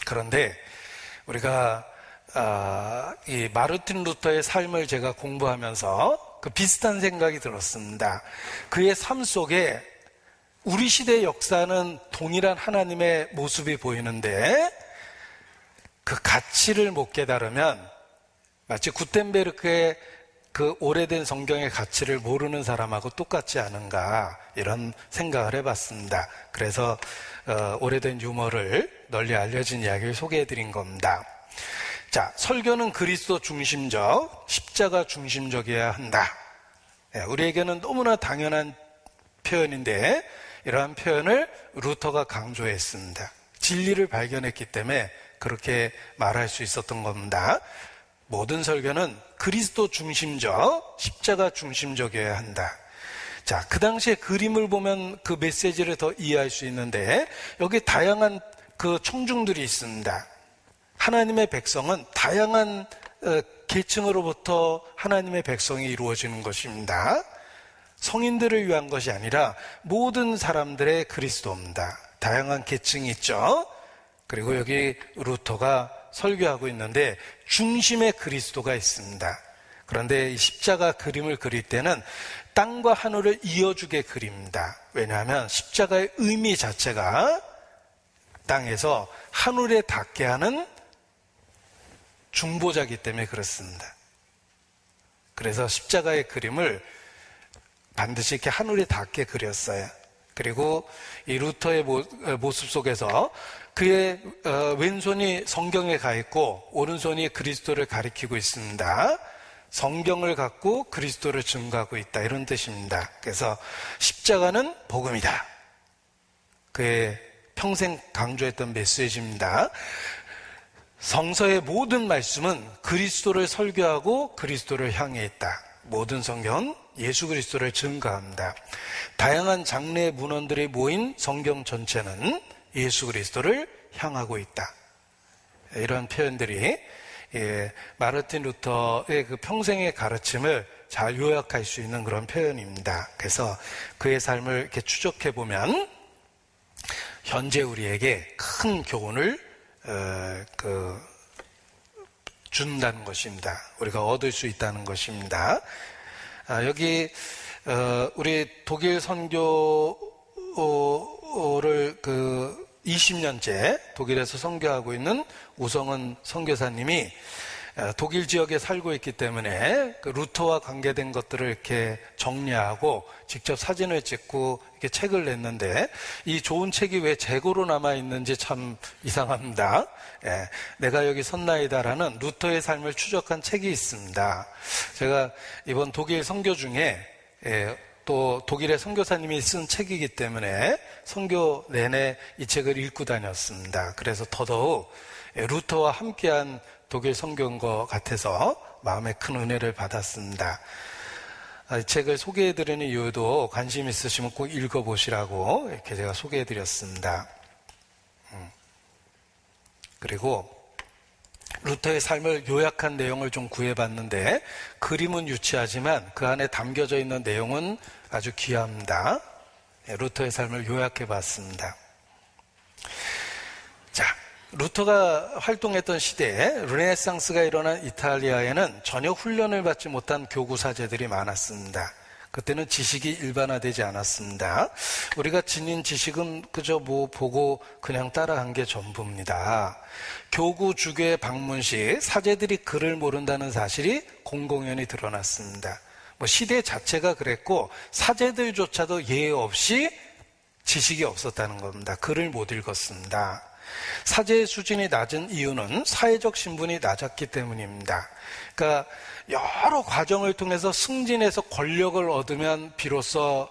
그런데 우리가 이 마르틴 루터의 삶을 제가 공부하면서 그 비슷한 생각이 들었습니다. 그의 삶 속에 우리 시대의 역사는 동일한 하나님의 모습이 보이는데 그 가치를 못 깨달으면 마치 구텐베르크의 그 오래된 성경의 가치를 모르는 사람하고 똑같지 않은가 이런 생각을 해봤습니다. 그래서 오래된 유머를 널리 알려진 이야기를 소개해드린 겁니다. 자, 설교는 그리스도 중심적, 십자가 중심적이어야 한다. 우리에게는 너무나 당연한 표현인데 이러한 표현을 루터가 강조했습니다. 진리를 발견했기 때문에 그렇게 말할 수 있었던 겁니다. 모든 설교는 그리스도 중심적, 십자가 중심적이어야 한다. 자, 그 당시에 그림을 보면 그 메시지를 더 이해할 수 있는데 여기 다양한 그 청중들이 있습니다. 하나님의 백성은 다양한 계층으로부터 하나님의 백성이 이루어지는 것입니다. 성인들을 위한 것이 아니라 모든 사람들의 그리스도입니다. 다양한 계층이 있죠. 그리고 여기 루터가 설교하고 있는데 중심에 그리스도가 있습니다. 그런데 이 십자가 그림을 그릴 때는 땅과 하늘을 이어주게 그립니다. 왜냐하면 십자가의 의미 자체가 땅에서 하늘에 닿게 하는 중보자이기 때문에 그렇습니다. 그래서 십자가의 그림을 반드시 이렇게 하늘에 닿게 그렸어요. 그리고 이 루터의 모습 속에서 그의 왼손이 성경에 가 있고 오른손이 그리스도를 가리키고 있습니다. 성경을 갖고 그리스도를 증거하고 있다, 이런 뜻입니다. 그래서 십자가는 복음이다. 그의 평생 강조했던 메시지입니다. 성서의 모든 말씀은 그리스도를 설교하고 그리스도를 향해 있다. 모든 성경은 예수 그리스도를 증거합니다. 다양한 장르의 문헌들이 모인 성경 전체는 예수 그리스도를 향하고 있다. 이런 표현들이 마르틴 루터의 그 평생의 가르침을 잘 요약할 수 있는 그런 표현입니다. 그래서 그의 삶을 이렇게 추적해 보면 현재 우리에게 큰 교훈을 준다는 것입니다. 우리가 얻을 수 있다는 것입니다. 여기 우리 독일 선교를 20년째 독일에서 선교하고 있는 우성은 선교사님이 독일 지역에 살고 있기 때문에 그 루터와 관계된 것들을 이렇게 정리하고 직접 사진을 찍고 이렇게 책을 냈는데, 이 좋은 책이 왜 재고로 남아 있는지 참 이상합니다. 내가 여기 섰나이다라는 루터의 삶을 추적한 책이 있습니다. 제가 이번 독일 선교 중에 또 독일의 선교사님이 쓴 책이기 때문에 선교 내내 이 책을 읽고 다녔습니다. 그래서 더더욱 루터와 함께한 독일 선교인 것 같아서 마음에 큰 은혜를 받았습니다. 이 책을 소개해드리는 이유도 관심 있으시면 꼭 읽어보시라고 이렇게 제가 소개해드렸습니다. 그리고 루터의 삶을 요약한 내용을 좀 구해봤는데, 그림은 유치하지만 그 안에 담겨져 있는 내용은 아주 귀합니다. 루터의 삶을 요약해봤습니다. 자, 루터가 활동했던 시대에 르네상스가 일어난 이탈리아에는 전혀 훈련을 받지 못한 교구 사제들이 많았습니다. 그때는 지식이 일반화되지 않았습니다. 우리가 지닌 지식은 그저 보고 그냥 따라한 게 전부입니다. 교구 주교의 방문 시 사제들이 글을 모른다는 사실이 공공연히 드러났습니다. 시대 자체가 그랬고 사제들조차도 예외 없이 지식이 없었다는 겁니다. 글을 못 읽었습니다. 사제의 수준이 낮은 이유는 사회적 신분이 낮았기 때문입니다. 그러니까 여러 과정을 통해서 승진해서 권력을 얻으면 비로소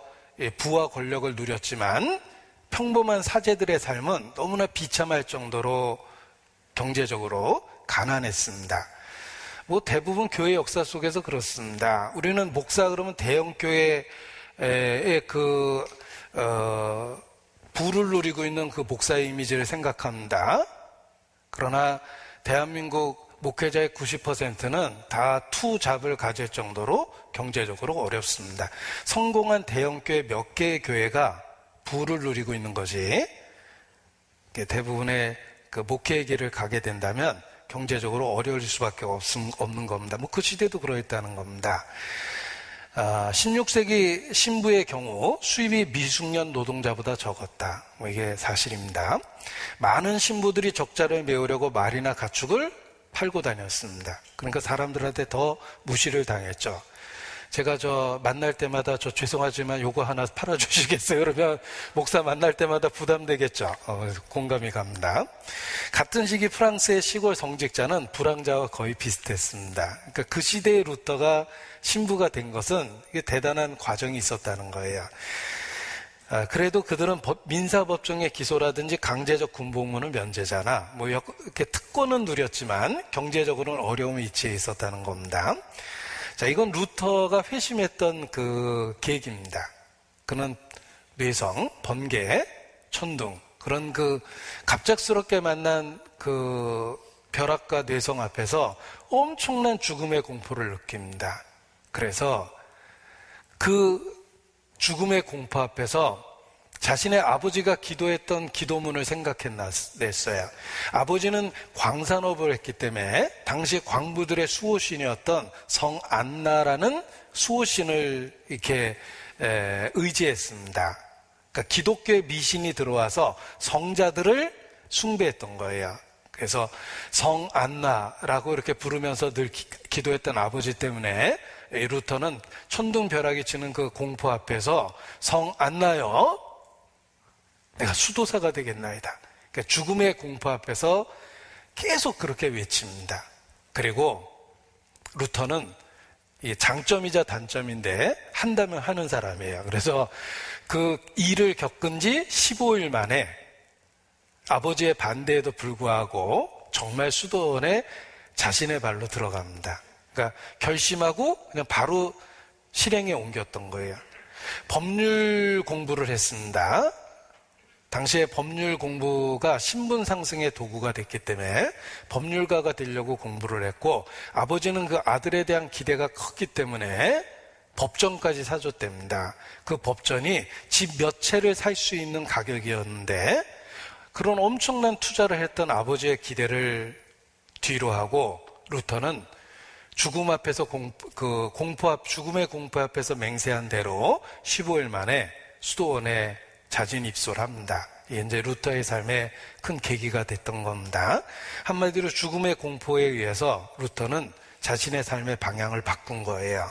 부와 권력을 누렸지만, 평범한 사제들의 삶은 너무나 비참할 정도로 경제적으로 가난했습니다. 대부분 교회 역사 속에서 그렇습니다. 우리는 목사 그러면 대형 교회의 부를 누리고 있는 그 목사의 이미지를 생각합니다. 그러나 대한민국 목회자의 90%는 다 투잡을 가질 정도로 경제적으로 어렵습니다. 성공한 대형교회 몇 개의 교회가 부를 누리고 있는 거지, 대부분의 그 목회의 길을 가게 된다면 경제적으로 어려울 수밖에 없는 겁니다. 그 시대도 그러했다는 겁니다. 16세기 신부의 경우 수입이 미숙년 노동자보다 적었다. 이게 사실입니다. 많은 신부들이 적자를 메우려고 말이나 가축을 팔고 다녔습니다. 그러니까 사람들한테 더 무시를 당했죠. 제가 만날 때마다 죄송하지만 요거 하나 팔아주시겠어요? 그러면 목사 만날 때마다 부담되겠죠. 공감이 갑니다. 같은 시기 프랑스의 시골 성직자는 불황자와 거의 비슷했습니다. 그러니까 그 시대의 루터가 신부가 된 것은 이게 대단한 과정이 있었다는 거예요. 그래도 그들은 민사법정의 기소라든지 강제적 군복무는 면제자나 이렇게 특권은 누렸지만 경제적으로는 어려움이 이치해 있었다는 겁니다. 자, 이건 루터가 회심했던 그 계기입니다. 그는 뇌성, 번개, 천둥, 그런 갑작스럽게 만난 그 벼락과 뇌성 앞에서 엄청난 죽음의 공포를 느낍니다. 그래서 그 죽음의 공포 앞에서 자신의 아버지가 기도했던 기도문을 생각해냈어요. 아버지는 광산업을 했기 때문에 당시 광부들의 수호신이었던 성 안나라는 수호신을 이렇게 의지했습니다. 그러니까 기독교의 미신이 들어와서 성자들을 숭배했던 거예요. 그래서 성 안나라고 이렇게 부르면서 늘 기도했던 아버지 때문에 루터는 천둥벼락이 치는 그 공포 앞에서 성 안나여, 내가 수도사가 되겠나이다. 그러니까 죽음의 공포 앞에서 계속 그렇게 외칩니다. 그리고 루터는 장점이자 단점인데 한다면 하는 사람이에요. 그래서 그 일을 겪은 지 15일 만에 아버지의 반대에도 불구하고 정말 수도원에 자신의 발로 들어갑니다. 그러니까 결심하고 그냥 바로 실행에 옮겼던 거예요. 법률 공부를 했습니다. 당시에 법률 공부가 신분 상승의 도구가 됐기 때문에 법률가가 되려고 공부를 했고, 아버지는 그 아들에 대한 기대가 컸기 때문에 법전까지 사줬답니다. 그 법전이 집 몇 채를 살 수 있는 가격이었는데, 그런 엄청난 투자를 했던 아버지의 기대를 뒤로 하고 루터는 죽음 앞에서 죽음의 공포 앞에서 맹세한 대로 15일 만에 수도원에 자진 입소를 합니다. 이게 이제 루터의 삶에 큰 계기가 됐던 겁니다. 한마디로 죽음의 공포에 의해서 루터는 자신의 삶의 방향을 바꾼 거예요.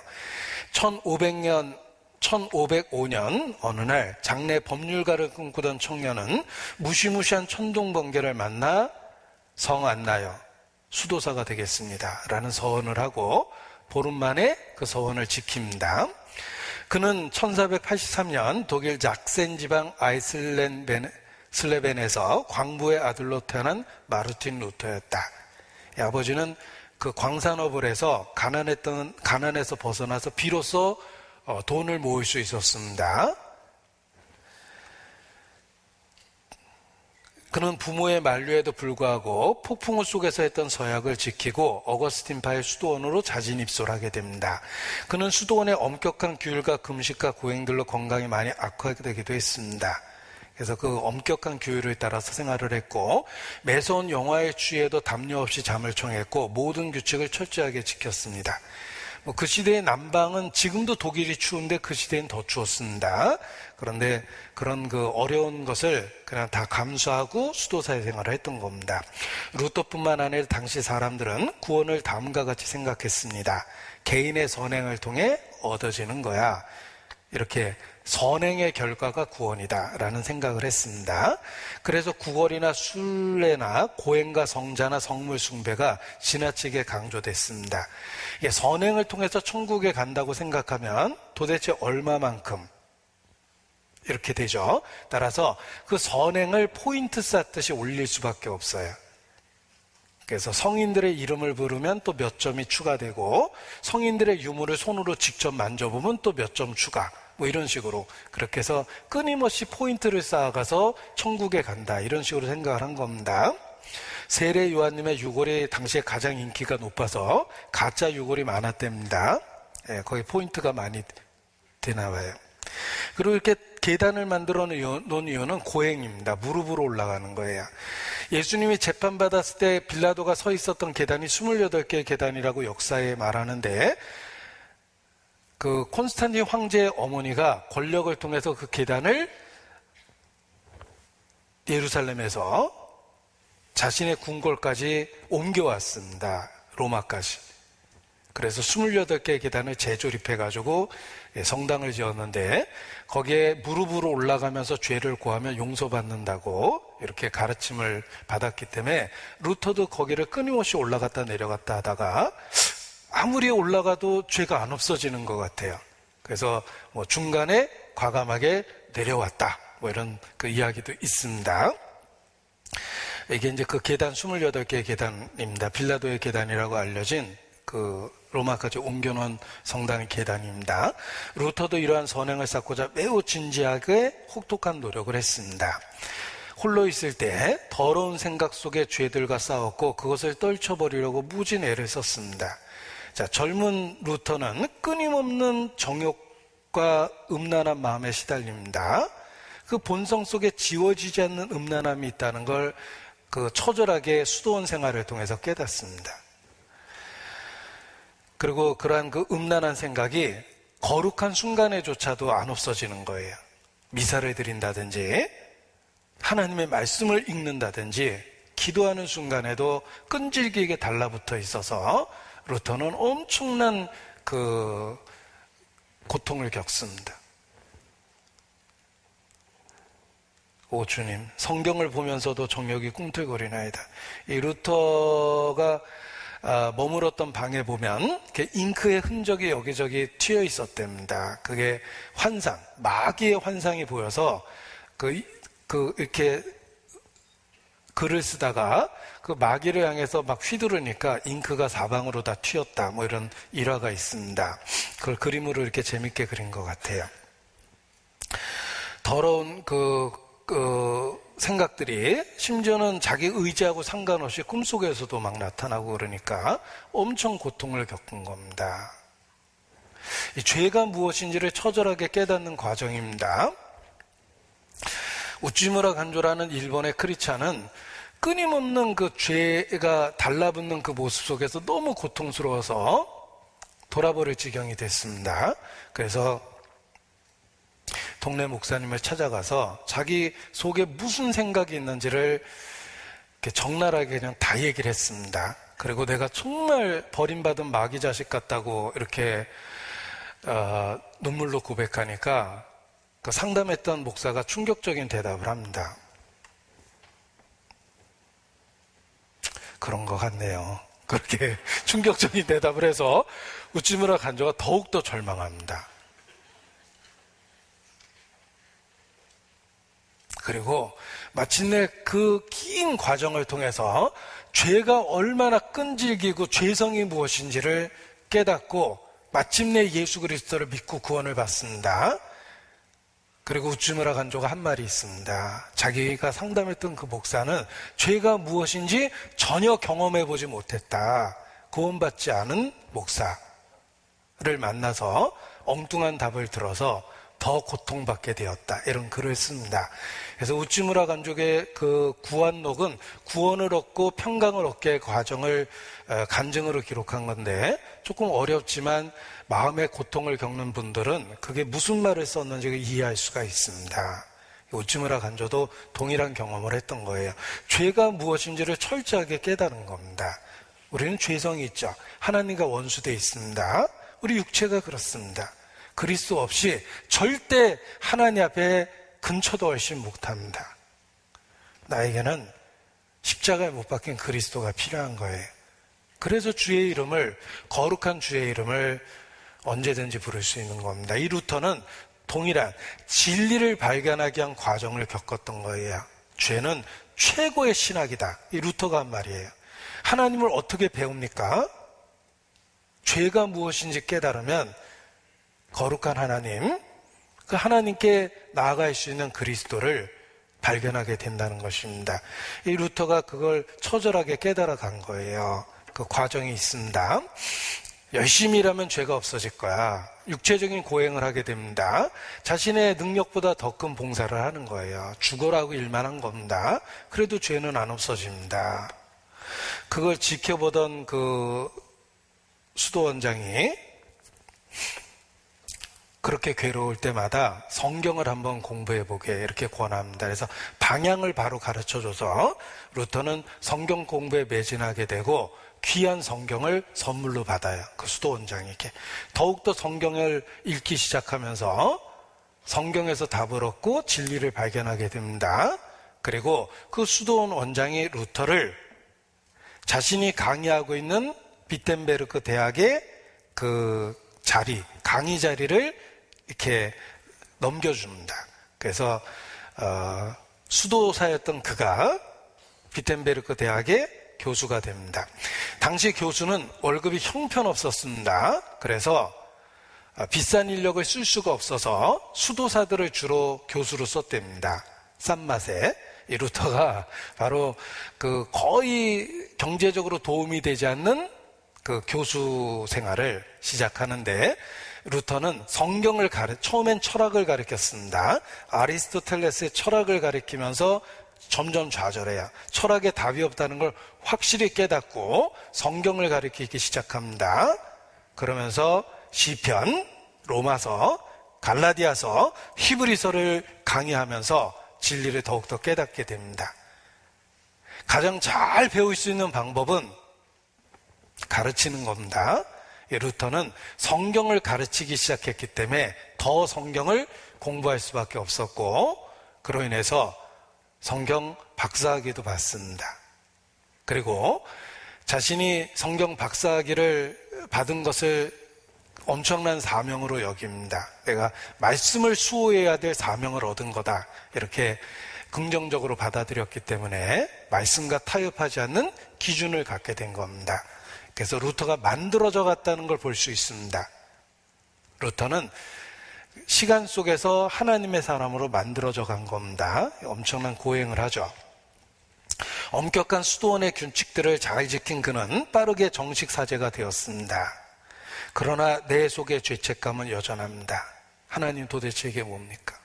1505년 어느 날 장래 법률가를 꿈꾸던 청년은 무시무시한 천둥번개를 만나 성 안나여 수도사가 되겠습니다 라는 서원을 하고 보름 만에 그 서원을 지킵니다. 그는 1483년 독일 작센 지방 아이슬레벤에서 광부의 아들로 태어난 마르틴 루터였다. 아버지는 그 광산업을 해서 가난에서 벗어나서 비로소 돈을 모을 수 있었습니다. 그는 부모의 만류에도 불구하고 폭풍우 속에서 했던 서약을 지키고 어거스틴파의 수도원으로 자진 입소를 하게 됩니다. 그는 수도원의 엄격한 규율과 금식과 고행들로 건강이 많이 악화되기도 했습니다. 그래서 그 엄격한 규율에 따라서 생활을 했고, 매서운 영화에 취해도 담요 없이 잠을 청했고 모든 규칙을 철저하게 지켰습니다. 그 시대의 남방은 지금도 독일이 추운데 그 시대엔 더 추웠습니다. 그런데 그런 그 어려운 것을 그냥 다 감수하고 수도사의 생활을 했던 겁니다. 루터뿐만 아니라 당시 사람들은 구원을 다음과 같이 생각했습니다. 개인의 선행을 통해 얻어지는 거야. 이렇게 선행의 결과가 구원이다라는 생각을 했습니다. 그래서 구걸이나 순례나 고행과 성자나 성물 숭배가 지나치게 강조됐습니다. 선행을 통해서 천국에 간다고 생각하면 도대체 얼마만큼 이렇게 되죠. 따라서 그 선행을 포인트 쌓듯이 올릴 수밖에 없어요. 그래서 성인들의 이름을 부르면 또 몇 점이 추가되고, 성인들의 유물을 손으로 직접 만져보면 또 몇 점 추가, 뭐 이런 식으로 그렇게 해서 끊임없이 포인트를 쌓아가서 천국에 간다, 이런 식으로 생각을 한 겁니다. 세례 요한님의 유골이 당시에 가장 인기가 높아서 가짜 유골이 많았답니다. 거기 포인트가 많이 되나봐요. 그리고 이렇게 계단을 만들어 놓은 이유는 고행입니다. 무릎으로 올라가는 거예요. 예수님이 재판받았을 때 빌라도가 서 있었던 계단이 28개의 계단이라고 역사에 말하는데, 그 콘스탄틴 황제의 어머니가 권력을 통해서 그 계단을 예루살렘에서 자신의 궁궐까지 옮겨왔습니다. 로마까지. 그래서 28개의 계단을 재조립해가지고 성당을 지었는데, 거기에 무릎으로 올라가면서 죄를 고하면 용서받는다고 이렇게 가르침을 받았기 때문에 루터도 거기를 끊임없이 올라갔다 내려갔다 하다가 아무리 올라가도 죄가 안 없어지는 것 같아요. 그래서 뭐 중간에 과감하게 내려왔다, 뭐 이런 그 이야기도 있습니다. 이게 이제 그 계단 28개의 계단입니다. 빌라도의 계단이라고 알려진 그 로마까지 옮겨놓은 성당의 계단입니다. 루터도 이러한 선행을 쌓고자 매우 진지하게 혹독한 노력을 했습니다. 홀로 있을 때 더러운 생각 속에 죄들과 싸웠고 그것을 떨쳐버리려고 무진 애를 썼습니다. 자, 젊은 루터는 끊임없는 정욕과 음란한 마음에 시달립니다. 그 본성 속에 지워지지 않는 음란함이 있다는 걸 그 처절하게 수도원 생활을 통해서 깨닫습니다. 그리고 그러한 그 음란한 생각이 거룩한 순간에조차도 안 없어지는 거예요. 미사를 드린다든지 하나님의 말씀을 읽는다든지 기도하는 순간에도 끈질기게 달라붙어 있어서 루터는 엄청난 그 고통을 겪습니다. 오 주님, 성경을 보면서도 정욕이 꿈틀거리나이다. 이 루터가 머물었던 방에 보면 잉크의 흔적이 여기저기 튀어 있었답니다. 그게 환상, 마귀의 환상이 보여서 이렇게 글을 쓰다가 그 마귀를 향해서 막 휘두르니까 잉크가 사방으로 다 튀었다. 뭐 이런 일화가 있습니다. 그걸 그림으로 이렇게 재밌게 그린 것 같아요. 더러운 생각들이 심지어는 자기 의지하고 상관없이 꿈속에서도 막 나타나고 그러니까 엄청 고통을 겪은 겁니다. 이 죄가 무엇인지를 처절하게 깨닫는 과정입니다. 우찌무라 간조라는 일본의 크리스찬은 끊임없는 그 죄가 달라붙는 그 모습 속에서 너무 고통스러워서 돌아버릴 지경이 됐습니다. 그래서 동네 목사님을 찾아가서 자기 속에 무슨 생각이 있는지를 이렇게 적나라하게 그냥 다 얘기를 했습니다. 그리고 내가 정말 버림받은 마귀 자식 같다고 이렇게 눈물로 고백하니까 그 상담했던 목사가 충격적인 대답을 합니다. 그런 것 같네요. 그렇게 충격적인 대답을 해서 우찌무라 간조가 더욱더 절망합니다. 그리고 마침내 그 긴 과정을 통해서 죄가 얼마나 끈질기고 죄성이 무엇인지를 깨닫고 마침내 예수 그리스도를 믿고 구원을 받습니다. 그리고 우찌무라 간조가 한 말이 있습니다. 자기가 상담했던 그 목사는 죄가 무엇인지 전혀 경험해보지 못했다. 구원받지 않은 목사를 만나서 엉뚱한 답을 들어서 더 고통받게 되었다. 이런 글을 씁니다. 그래서 우찌무라 간족의 그 구원록은 구원을 얻고 평강을 얻게 과정을 간증으로 기록한 건데 조금 어렵지만 마음의 고통을 겪는 분들은 그게 무슨 말을 썼는지 이해할 수가 있습니다. 우찌무라 간조도 동일한 경험을 했던 거예요. 죄가 무엇인지를 철저하게 깨달은 겁니다. 우리는 죄성이 있죠. 하나님과 원수되어 있습니다. 우리 육체가 그렇습니다. 그리스도 없이 절대 하나님 앞에 근처도 얼씬 못합니다. 나에게는 십자가에 못 박힌 그리스도가 필요한 거예요. 그래서 주의 이름을, 거룩한 주의 이름을 언제든지 부를 수 있는 겁니다. 이 루터는 동일한 진리를 발견하기 위한 과정을 겪었던 거예요. 죄는 최고의 신학이다. 이 루터가 한 말이에요. 하나님을 어떻게 배웁니까? 죄가 무엇인지 깨달으면 거룩한 하나님, 그 하나님께 나아갈 수 있는 그리스도를 발견하게 된다는 것입니다. 이 루터가 그걸 처절하게 깨달아 간 거예요. 그 과정이 있습니다. 열심히 일하면 죄가 없어질 거야. 육체적인 고행을 하게 됩니다. 자신의 능력보다 더 큰 봉사를 하는 거예요. 죽어라고 일만 한 겁니다. 그래도 죄는 안 없어집니다. 그걸 지켜보던 그 수도원장이 그렇게 괴로울 때마다 성경을 한번 공부해보게 이렇게 권합니다. 그래서 방향을 바로 가르쳐줘서 루터는 성경 공부에 매진하게 되고 귀한 성경을 선물로 받아요. 그 수도원장에게. 더욱더 성경을 읽기 시작하면서 성경에서 답을 얻고 진리를 발견하게 됩니다. 그리고 그 수도원 원장이 루터를 자신이 강의하고 있는 비텐베르크 대학의 그 자리, 강의 자리를 이렇게 넘겨줍니다. 그래서 수도사였던 그가 비텐베르크 대학의 교수가 됩니다. 당시 교수는 월급이 형편없었습니다. 그래서 비싼 인력을 쓸 수가 없어서 수도사들을 주로 교수로 썼답니다. 싼 맛에. 이 루터가 바로 그 거의 경제적으로 도움이 되지 않는 그 교수 생활을 시작하는데 루터는 처음엔 철학을 가르쳤습니다. 아리스토텔레스의 철학을 가르치면서 점점 좌절해요. 철학에 답이 없다는 걸 확실히 깨닫고 성경을 가르치기 시작합니다. 그러면서 시편, 로마서, 갈라디아서, 히브리서를 강의하면서 진리를 더욱더 깨닫게 됩니다. 가장 잘 배울 수 있는 방법은 가르치는 겁니다. 루터는 성경을 가르치기 시작했기 때문에 더 성경을 공부할 수밖에 없었고, 그로 인해서 성경 박사학위도 받습니다. 그리고 자신이 성경 박사학위를 받은 것을 엄청난 사명으로 여깁니다. 내가 말씀을 수호해야 될 사명을 얻은 거다, 이렇게 긍정적으로 받아들였기 때문에 말씀과 타협하지 않는 기준을 갖게 된 겁니다. 그래서 루터가 만들어져 갔다는 걸 볼 수 있습니다. 루터는 시간 속에서 하나님의 사람으로 만들어져 간 겁니다. 엄청난 고행을 하죠. 엄격한 수도원의 규칙들을 잘 지킨 그는 빠르게 정식 사제가 되었습니다. 그러나 내 속의 죄책감은 여전합니다. 하나님 도대체 이게 뭡니까?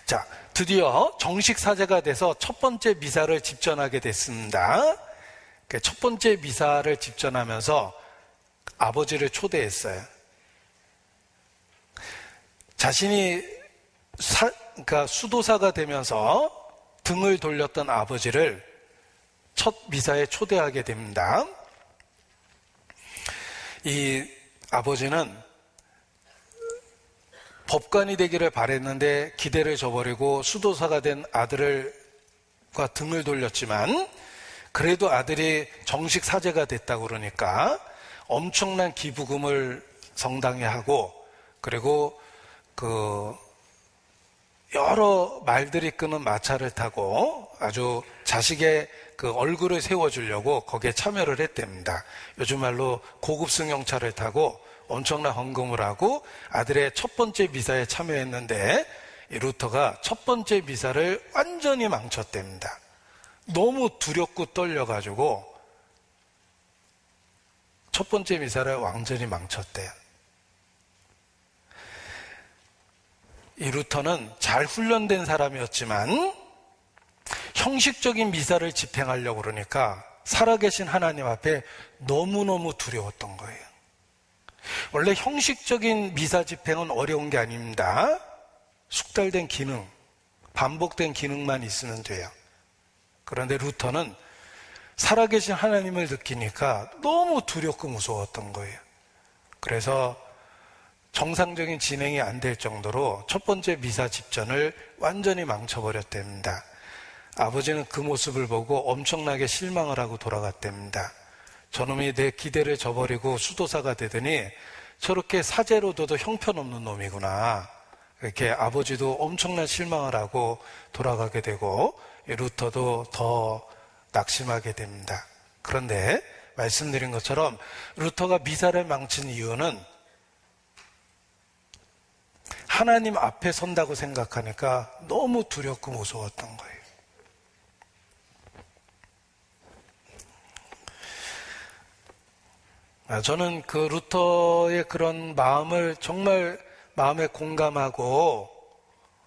자, 드디어 정식 사제가 돼서 첫 번째 미사를 집전하게 됐습니다. 첫 번째 미사를 집전하면서 아버지를 초대했어요. 자신이 그러니까 수도사가 되면서 등을 돌렸던 아버지를 첫 미사에 초대하게 됩니다. 이 아버지는 법관이 되기를 바랬는데 기대를 저버리고 수도사가 된 아들과 등을 돌렸지만, 그래도 아들이 정식 사제가 됐다고 그러니까 엄청난 기부금을 성당에 하고, 그리고 여러 말들이 끄는 마차를 타고 아주 자식의 얼굴을 세워주려고 거기에 참여를 했답니다. 요즘 말로 고급 승용차를 타고 엄청난 헌금을 하고 아들의 첫 번째 미사에 참여했는데, 이 루터가 첫 번째 미사를 완전히 망쳤답니다. 너무 두렵고 떨려가지고 첫 번째 미사를 완전히 망쳤대요. 이 루터는 잘 훈련된 사람이었지만 형식적인 미사를 집행하려고 그러니까 살아계신 하나님 앞에 너무너무 두려웠던 거예요. 원래 형식적인 미사 집행은 어려운 게 아닙니다. 숙달된 기능, 반복된 기능만 있으면 돼요. 그런데 루터는 살아계신 하나님을 느끼니까 너무 두렵고 무서웠던 거예요. 그래서 정상적인 진행이 안 될 정도로 첫 번째 미사 집전을 완전히 망쳐버렸답니다. 아버지는 그 모습을 보고 엄청나게 실망을 하고 돌아갔답니다. 저놈이 내 기대를 저버리고 수도사가 되더니 저렇게 사제로 둬도 형편없는 놈이구나, 이렇게 아버지도 엄청난 실망을 하고 돌아가게 되고, 루터도 더 낙심하게 됩니다. 그런데 말씀드린 것처럼 루터가 미사를 망친 이유는 하나님 앞에 선다고 생각하니까 너무 두렵고 무서웠던 거예요. 저는 그 루터의 그런 마음을 정말 마음에 공감하고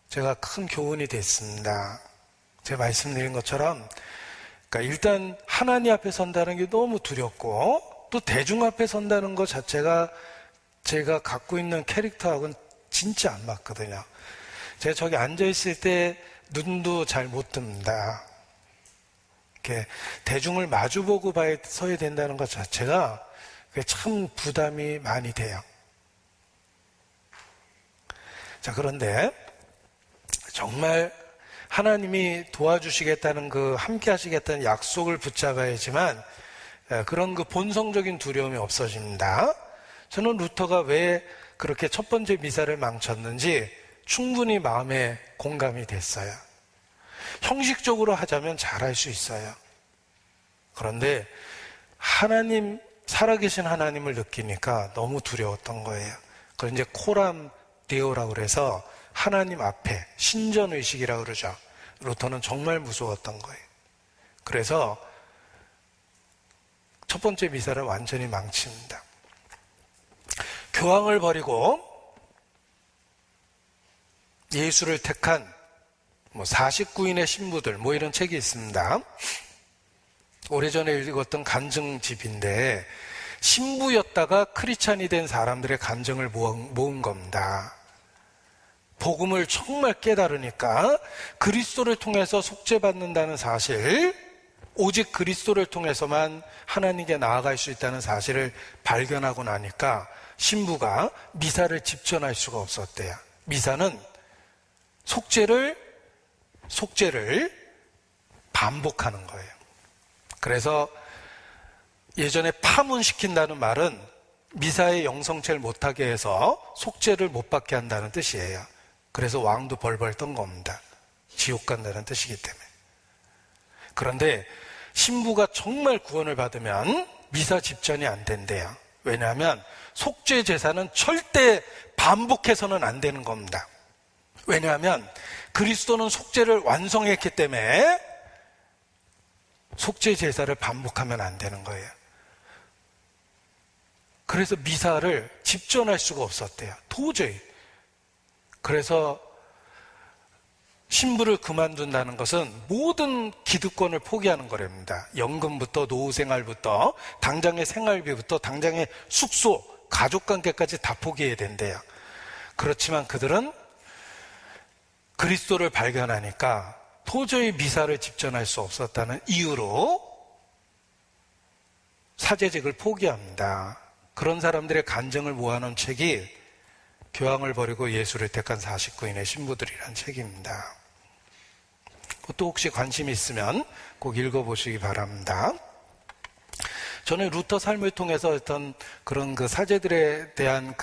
제가 큰 교훈이 됐습니다. 제가 말씀드린 것처럼, 그러니까 일단 하나님 앞에 선다는 게 너무 두렵고, 또 대중 앞에 선다는 것 자체가 제가 갖고 있는 캐릭터하고는 진짜 안 맞거든요. 제가 저기 앉아있을 때 눈도 잘 못 뜹니다. 이렇게 대중을 마주보고 서야 된다는 것 자체가 참 부담이 많이 돼요. 자, 그런데 정말 하나님이 도와주시겠다는 함께 하시겠다는 약속을 붙잡아야지만 그런 본성적인 두려움이 없어집니다. 저는 루터가 왜 그렇게 첫 번째 미사를 망쳤는지 충분히 마음에 공감이 됐어요. 형식적으로 하자면 잘할 수 있어요. 그런데 살아계신 하나님을 느끼니까 너무 두려웠던 거예요. 그걸 이제 코람 데오라고 그래서 하나님 앞에 신전의식이라고 그러죠. 루터는 정말 무서웠던 거예요. 그래서 첫 번째 미사를 완전히 망칩니다. 교황을 버리고 예수를 택한 49인의 신부들 이런 책이 있습니다. 오래전에 읽었던 간증집인데 신부였다가 크리스찬이 된 사람들의 간증을 모은 겁니다. 복음을 정말 깨달으니까 그리스도를 통해서 속죄받는다는 사실, 오직 그리스도를 통해서만 하나님께 나아갈 수 있다는 사실을 발견하고 나니까 신부가 미사를 집전할 수가 없었대요. 미사는 속죄를 반복하는 거예요. 그래서 예전에 파문시킨다는 말은 미사의 영성체를 못하게 해서 속죄를 못 받게 한다는 뜻이에요. 그래서 왕도 벌벌 떤 겁니다. 지옥 간다는 뜻이기 때문에. 그런데 신부가 정말 구원을 받으면 미사 집전이 안 된대요. 왜냐하면 속죄 제사는 절대 반복해서는 안 되는 겁니다. 왜냐하면 그리스도는 속죄를 완성했기 때문에 속죄 제사를 반복하면 안 되는 거예요. 그래서 미사를 집전할 수가 없었대요. 도저히. 그래서 신부를 그만둔다는 것은 모든 기득권을 포기하는 거랍니다. 연금부터 노후생활부터 당장의 생활비부터 당장의 숙소, 가족관계까지 다 포기해야 된대요. 그렇지만 그들은 그리스도를 발견하니까 도저히 미사를 집전할 수 없었다는 이유로 사제직을 포기합니다. 그런 사람들의 간증을 모아놓은 책이 교황을 버리고 예수를 택한 49인의 신부들이라는 책입니다. 또 혹시 관심이 있으면 꼭 읽어보시기 바랍니다. 저는 루터 삶을 통해서 어떤 그런 사제들에 대한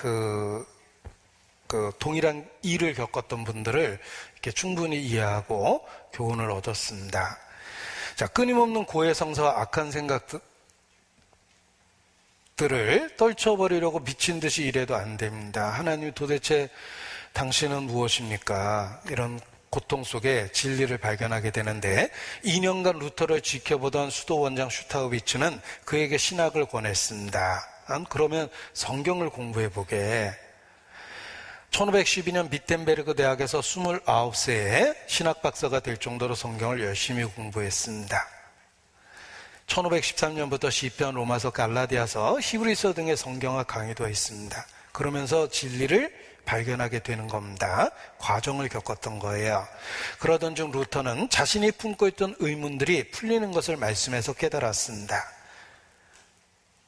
동일한 일을 겪었던 분들을 이렇게 충분히 이해하고 교훈을 얻었습니다. 자, 끊임없는 고해성사와 악한 생각들을 떨쳐버리려고 미친 듯이 일해도 안 됩니다. 하나님 도대체 당신은 무엇입니까? 이런 고통 속에 진리를 발견하게 되는데 2년간 루터를 지켜보던 수도 원장 슈타우비츠는 그에게 신학을 권했습니다. 그러면 성경을 공부해보게. 1512년 비텐베르그 대학에서 29세에 신학박사가 될 정도로 성경을 열심히 공부했습니다. 1513년부터 시편, 로마서, 갈라디아서, 히브리서 등의 성경학 강의도 했습니다. 그러면서 진리를 발견하게 되는 겁니다. 과정을 겪었던 거예요. 그러던 중 루터는 자신이 품고 있던 의문들이 풀리는 것을 말씀에서 깨달았습니다.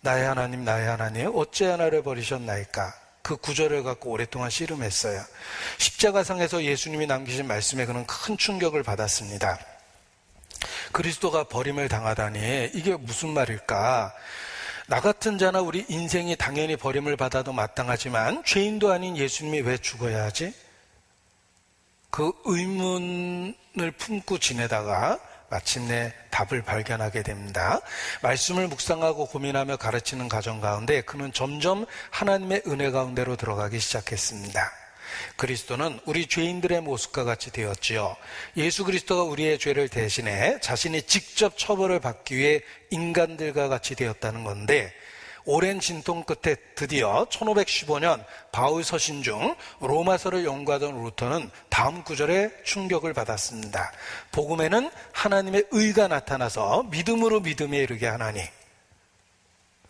나의 하나님, 나의 하나님, 어찌 나를 버리셨나이까? 그 구절을 갖고 오랫동안 씨름했어요. 십자가상에서 예수님이 남기신 말씀에 그는 큰 충격을 받았습니다. 그리스도가 버림을 당하다니 이게 무슨 말일까? 나 같은 자나 우리 인생이 당연히 버림을 받아도 마땅하지만 죄인도 아닌 예수님이 왜 죽어야 하지? 그 의문을 품고 지내다가 마침내 답을 발견하게 됩니다. 말씀을 묵상하고 고민하며 가르치는 과정 가운데 그는 점점 하나님의 은혜 가운데로 들어가기 시작했습니다. 그리스도는 우리 죄인들의 모습과 같이 되었지요. 예수 그리스도가 우리의 죄를 대신해 자신이 직접 처벌을 받기 위해 인간들과 같이 되었다는 건데, 오랜 진통 끝에 드디어 1515년 바울 서신 중 로마서를 연구하던 루터는 다음 구절에 충격을 받았습니다. 복음에는 하나님의 의가 나타나서 믿음으로 믿음에 이르게 하나니.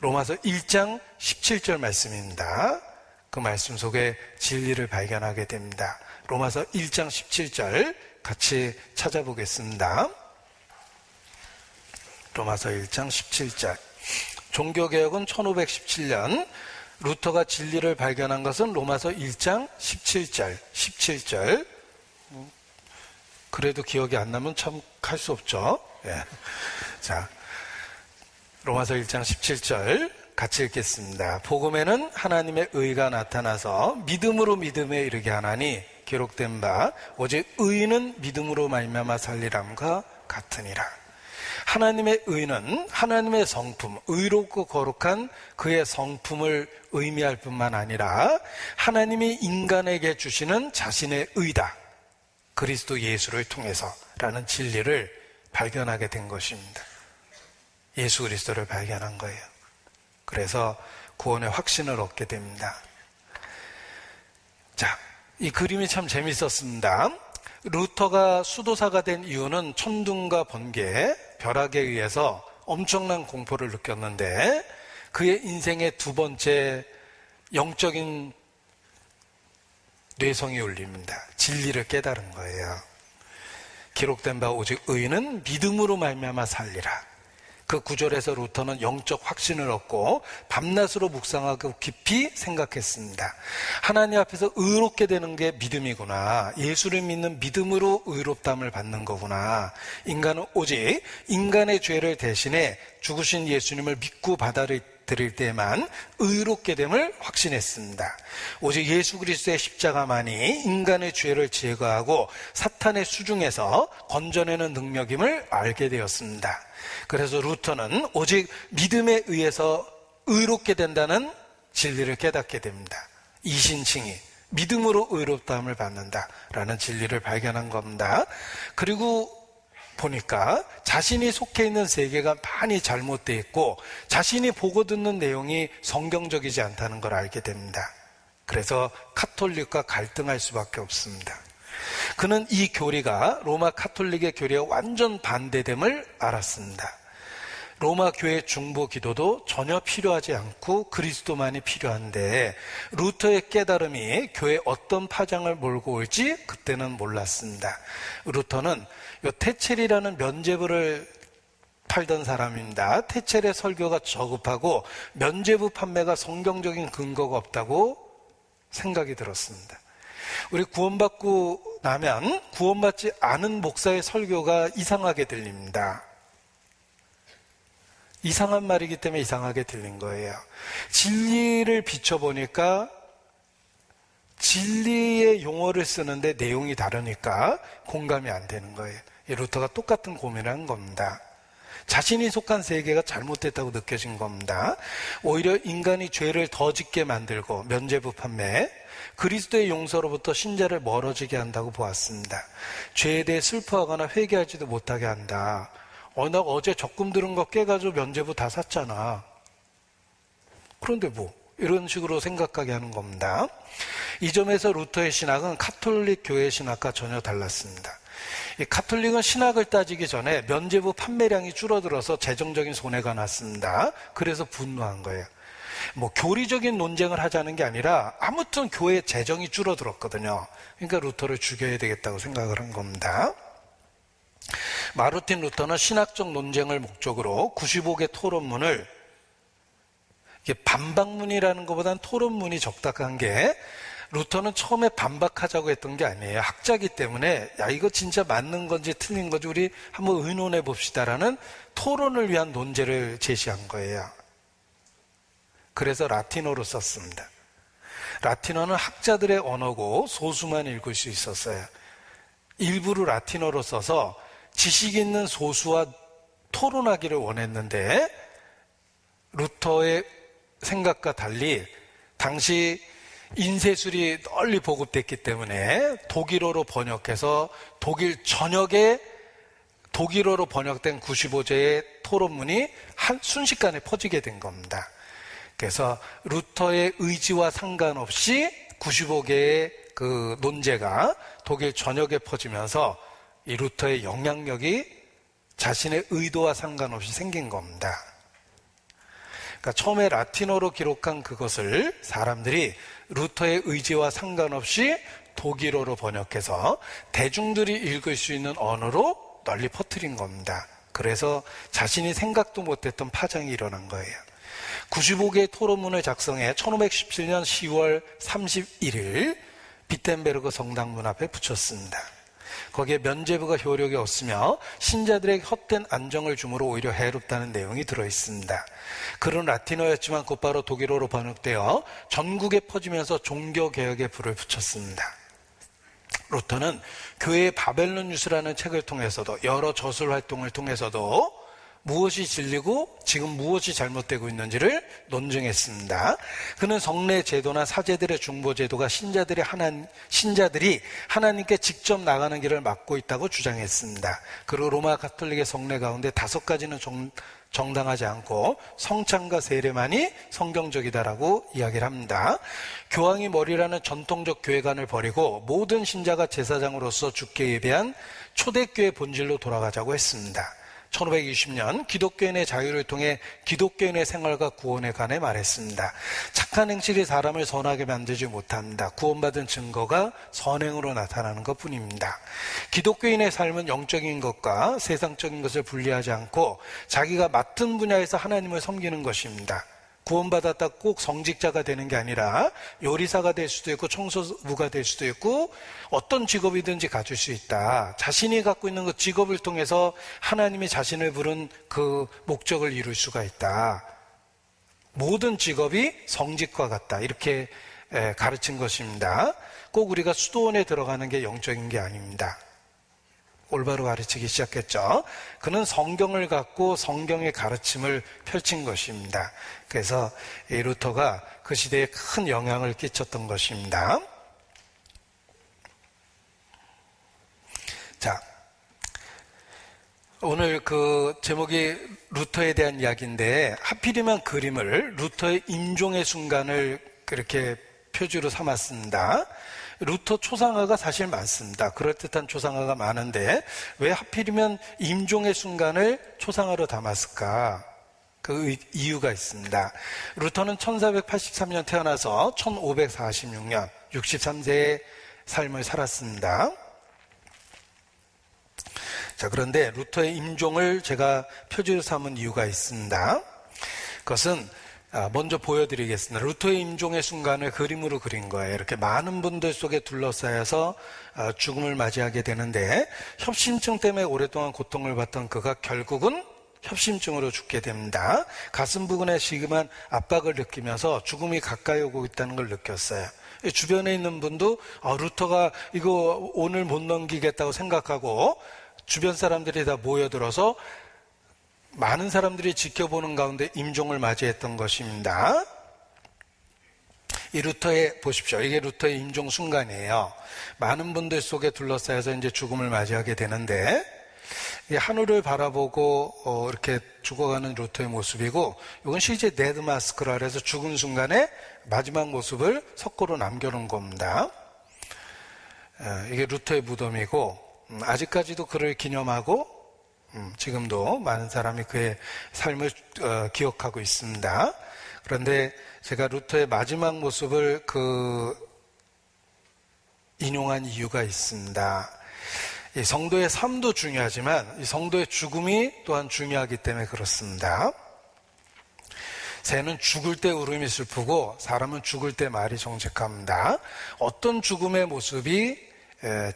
로마서 1장 17절 말씀입니다. 그 말씀 속에 진리를 발견하게 됩니다. 로마서 1장 17절 같이 찾아보겠습니다. 로마서 1장 17절. 종교개혁은 1517년, 루터가 진리를 발견한 것은 로마서 1장 17절. 그래도 기억이 안 나면 참 할 수 없죠. 예. 자, 로마서 1장 17절 같이 읽겠습니다. 복음에는 하나님의 의가 나타나서 믿음으로 믿음에 이르게 하나니 기록된 바 오직 의인은 믿음으로 말미암아 살리람과 같으니라. 하나님의 의는 하나님의 성품, 의롭고 거룩한 그의 성품을 의미할 뿐만 아니라 하나님이 인간에게 주시는 자신의 의다. 그리스도 예수를 통해서라는 진리를 발견하게 된 것입니다. 예수 그리스도를 발견한 거예요. 그래서 구원의 확신을 얻게 됩니다. 자, 이 그림이 참 재밌었습니다. 루터가 수도사가 된 이유는 천둥과 번개, 벼락에 의해서 엄청난 공포를 느꼈는데 그의 인생의 두 번째 영적인 뇌성이 울립니다. 진리를 깨달은 거예요. 기록된 바 오직 의인은 믿음으로 말미암아 살리라. 그 구절에서 루터는 영적 확신을 얻고 밤낮으로 묵상하고 깊이 생각했습니다. 하나님 앞에서 의롭게 되는 게 믿음이구나. 예수를 믿는 믿음으로 의롭다함을 받는 거구나. 인간은 오직 인간의 죄를 대신해 죽으신 예수님을 믿고 받아들일 때만 의롭게 됨을 확신했습니다. 오직 예수 그리스도의 십자가만이 인간의 죄를 제거하고 사탄의 수중에서 건져내는 능력임을 알게 되었습니다. 그래서 루터는 오직 믿음에 의해서 의롭게 된다는 진리를 깨닫게 됩니다. 이신칭이 믿음으로 의롭다함을 받는다라는 진리를 발견한 겁니다. 그리고 보니까 자신이 속해 있는 세계가 많이 잘못되어 있고 자신이 보고 듣는 내용이 성경적이지 않다는 걸 알게 됩니다. 그래서 카톨릭과 갈등할 수밖에 없습니다. 그는 이 교리가 로마 카톨릭의 교리와 완전 반대됨을 알았습니다. 로마 교회 중보 기도도 전혀 필요하지 않고 그리스도만이 필요한데 루터의 깨달음이 교회에 어떤 파장을 몰고 올지 그때는 몰랐습니다. 루터는 요 테첼이라는 면죄부를 팔던 사람입니다. 테첼의 설교가 저급하고 면죄부 판매가 성경적인 근거가 없다고 생각이 들었습니다. 우리 구원받고 나면 구원받지 않은 목사의 설교가 이상하게 들립니다. 이상한 말이기 때문에 이상하게 들린 거예요. 진리를 비춰보니까 진리의 용어를 쓰는데 내용이 다르니까 공감이 안 되는 거예요. 루터가 똑같은 고민을 한 겁니다. 자신이 속한 세계가 잘못됐다고 느껴진 겁니다. 오히려 인간이 죄를 더 짓게 만들고 면죄부 판매, 그리스도의 용서로부터 신자를 멀어지게 한다고 보았습니다. 죄에 대해 슬퍼하거나 회개하지도 못하게 한다. 나 어제 적금 들은 거 깨가지고 면죄부 다 샀잖아. 그런데 이런 식으로 생각하게 하는 겁니다. 이 점에서 루터의 신학은 카톨릭 교회의 신학과 전혀 달랐습니다. 이 카톨릭은 신학을 따지기 전에 면죄부 판매량이 줄어들어서 재정적인 손해가 났습니다. 그래서 분노한 거예요. 교리적인 논쟁을 하자는 게 아니라 아무튼 교회의 재정이 줄어들었거든요. 그러니까 루터를 죽여야 되겠다고 생각을 한 겁니다. 마르틴 루터는 신학적 논쟁을 목적으로 95개 토론문을, 이게 반박문이라는 것보다는 토론문이 적당한 게, 루터는 처음에 반박하자고 했던 게 아니에요. 학자기 때문에 이거 진짜 맞는 건지 틀린 건지 우리 한번 의논해 봅시다라는 토론을 위한 논제를 제시한 거예요. 그래서 라틴어로 썼습니다. 라틴어는 학자들의 언어고 소수만 읽을 수 있었어요. 일부러 라틴어로 써서 지식 있는 소수와 토론하기를 원했는데 루터의 생각과 달리 당시 인쇄술이 널리 보급됐기 때문에 독일어로 번역해서 독일 전역에 독일어로 번역된 95제의 토론문이 순식간에 퍼지게 된 겁니다. 그래서 루터의 의지와 상관없이 95개의 그 논제가 독일 전역에 퍼지면서 이 루터의 영향력이 자신의 의도와 상관없이 생긴 겁니다. 그러니까 처음에 라틴어로 기록한 그것을 사람들이 루터의 의지와 상관없이 독일어로 번역해서 대중들이 읽을 수 있는 언어로 널리 퍼뜨린 겁니다. 그래서 자신이 생각도 못했던 파장이 일어난 거예요. 95개의 토론문을 작성해 1517년 10월 31일 비텐베르그 성당문 앞에 붙였습니다. 거기에 면죄부가 효력이 없으며 신자들에게 헛된 안정을 주므로 오히려 해롭다는 내용이 들어있습니다. 글은 라틴어였지만 곧바로 독일어로 번역되어 전국에 퍼지면서 종교개혁의 불을 붙였습니다. 루터는 교회의 바벨론 뉴스라는 책을 통해서도 여러 저술 활동을 통해서도 무엇이 진리고 지금 무엇이 잘못되고 있는지를 논증했습니다. 그는 성례 제도나 사제들의 중보 제도가 신자들이 하나님께 직접 나가는 길을 막고 있다고 주장했습니다. 그리고 로마 가톨릭의 성례 가운데 5가지는 정당하지 않고 성찬과 세례만이 성경적이다라고 이야기를 합니다. 교황이 머리라는 전통적 교회관을 버리고 모든 신자가 제사장으로서 주께 예배한 초대교회 본질로 돌아가자고 했습니다. 1520년 기독교인의 자유를 통해 기독교인의 생활과 구원에 관해 말했습니다. 착한 행실이 사람을 선하게 만들지 못합니다. 구원받은 증거가 선행으로 나타나는 것뿐입니다. 기독교인의 삶은 영적인 것과 세상적인 것을 분리하지 않고 자기가 맡은 분야에서 하나님을 섬기는 것입니다. 구원받았다 꼭 성직자가 되는 게 아니라 요리사가 될 수도 있고 청소부가 될 수도 있고 어떤 직업이든지 가질 수 있다. 자신이 갖고 있는 그 직업을 통해서 하나님이 자신을 부른 그 목적을 이룰 수가 있다. 모든 직업이 성직과 같다. 이렇게 가르친 것입니다. 꼭 우리가 수도원에 들어가는 게 영적인 게 아닙니다. 올바로 가르치기 시작했죠. 그는 성경을 갖고 성경의 가르침을 펼친 것입니다. 그래서 이 루터가 그 시대에 큰 영향을 끼쳤던 것입니다. 자, 오늘 그 제목이 루터에 대한 이야기인데 하필이면 그림을 루터의 임종의 순간을 그렇게 표지로 삼았습니다. 루터 초상화가 사실 많습니다. 그럴듯한 초상화가 많은데 왜 하필이면 임종의 순간을 초상화로 담았을까? 그 이유가 있습니다. 루터는 1483년 태어나서 1546년 63세의 삶을 살았습니다. 자, 그런데 루터의 임종을 제가 표지로 삼은 이유가 있습니다. 그것은 먼저 보여드리겠습니다. 루터의 임종의 순간을 그림으로 그린 거예요. 이렇게 많은 분들 속에 둘러싸여서 죽음을 맞이하게 되는데 협심증 때문에 오랫동안 고통을 받던 그가 결국은 협심증으로 죽게 됩니다. 가슴 부근에 시급한 압박을 느끼면서 죽음이 가까이 오고 있다는 걸 느꼈어요. 주변에 있는 분도 루터가 이거 오늘 못 넘기겠다고 생각하고 주변 사람들이 다 모여들어서 많은 사람들이 지켜보는 가운데 임종을 맞이했던 것입니다. 이 루터의 보십시오. 이게 루터의 임종 순간이에요. 많은 분들 속에 둘러싸여서 이제 죽음을 맞이하게 되는데 이 하늘을 바라보고 이렇게 죽어가는 루터의 모습이고 이건 실제 데드 마스크라 해서 죽은 순간에 마지막 모습을 석고로 남겨놓은 겁니다. 이게 루터의 무덤이고 아직까지도 그를 기념하고 지금도 많은 사람이 그의 삶을 기억하고 있습니다. 그런데 제가 루터의 마지막 모습을 인용한 이유가 있습니다. 이 성도의 삶도 중요하지만 이 성도의 죽음이 또한 중요하기 때문에 그렇습니다. 새는 죽을 때 울음이 슬프고 사람은 죽을 때 말이 정직합니다. 어떤 죽음의 모습이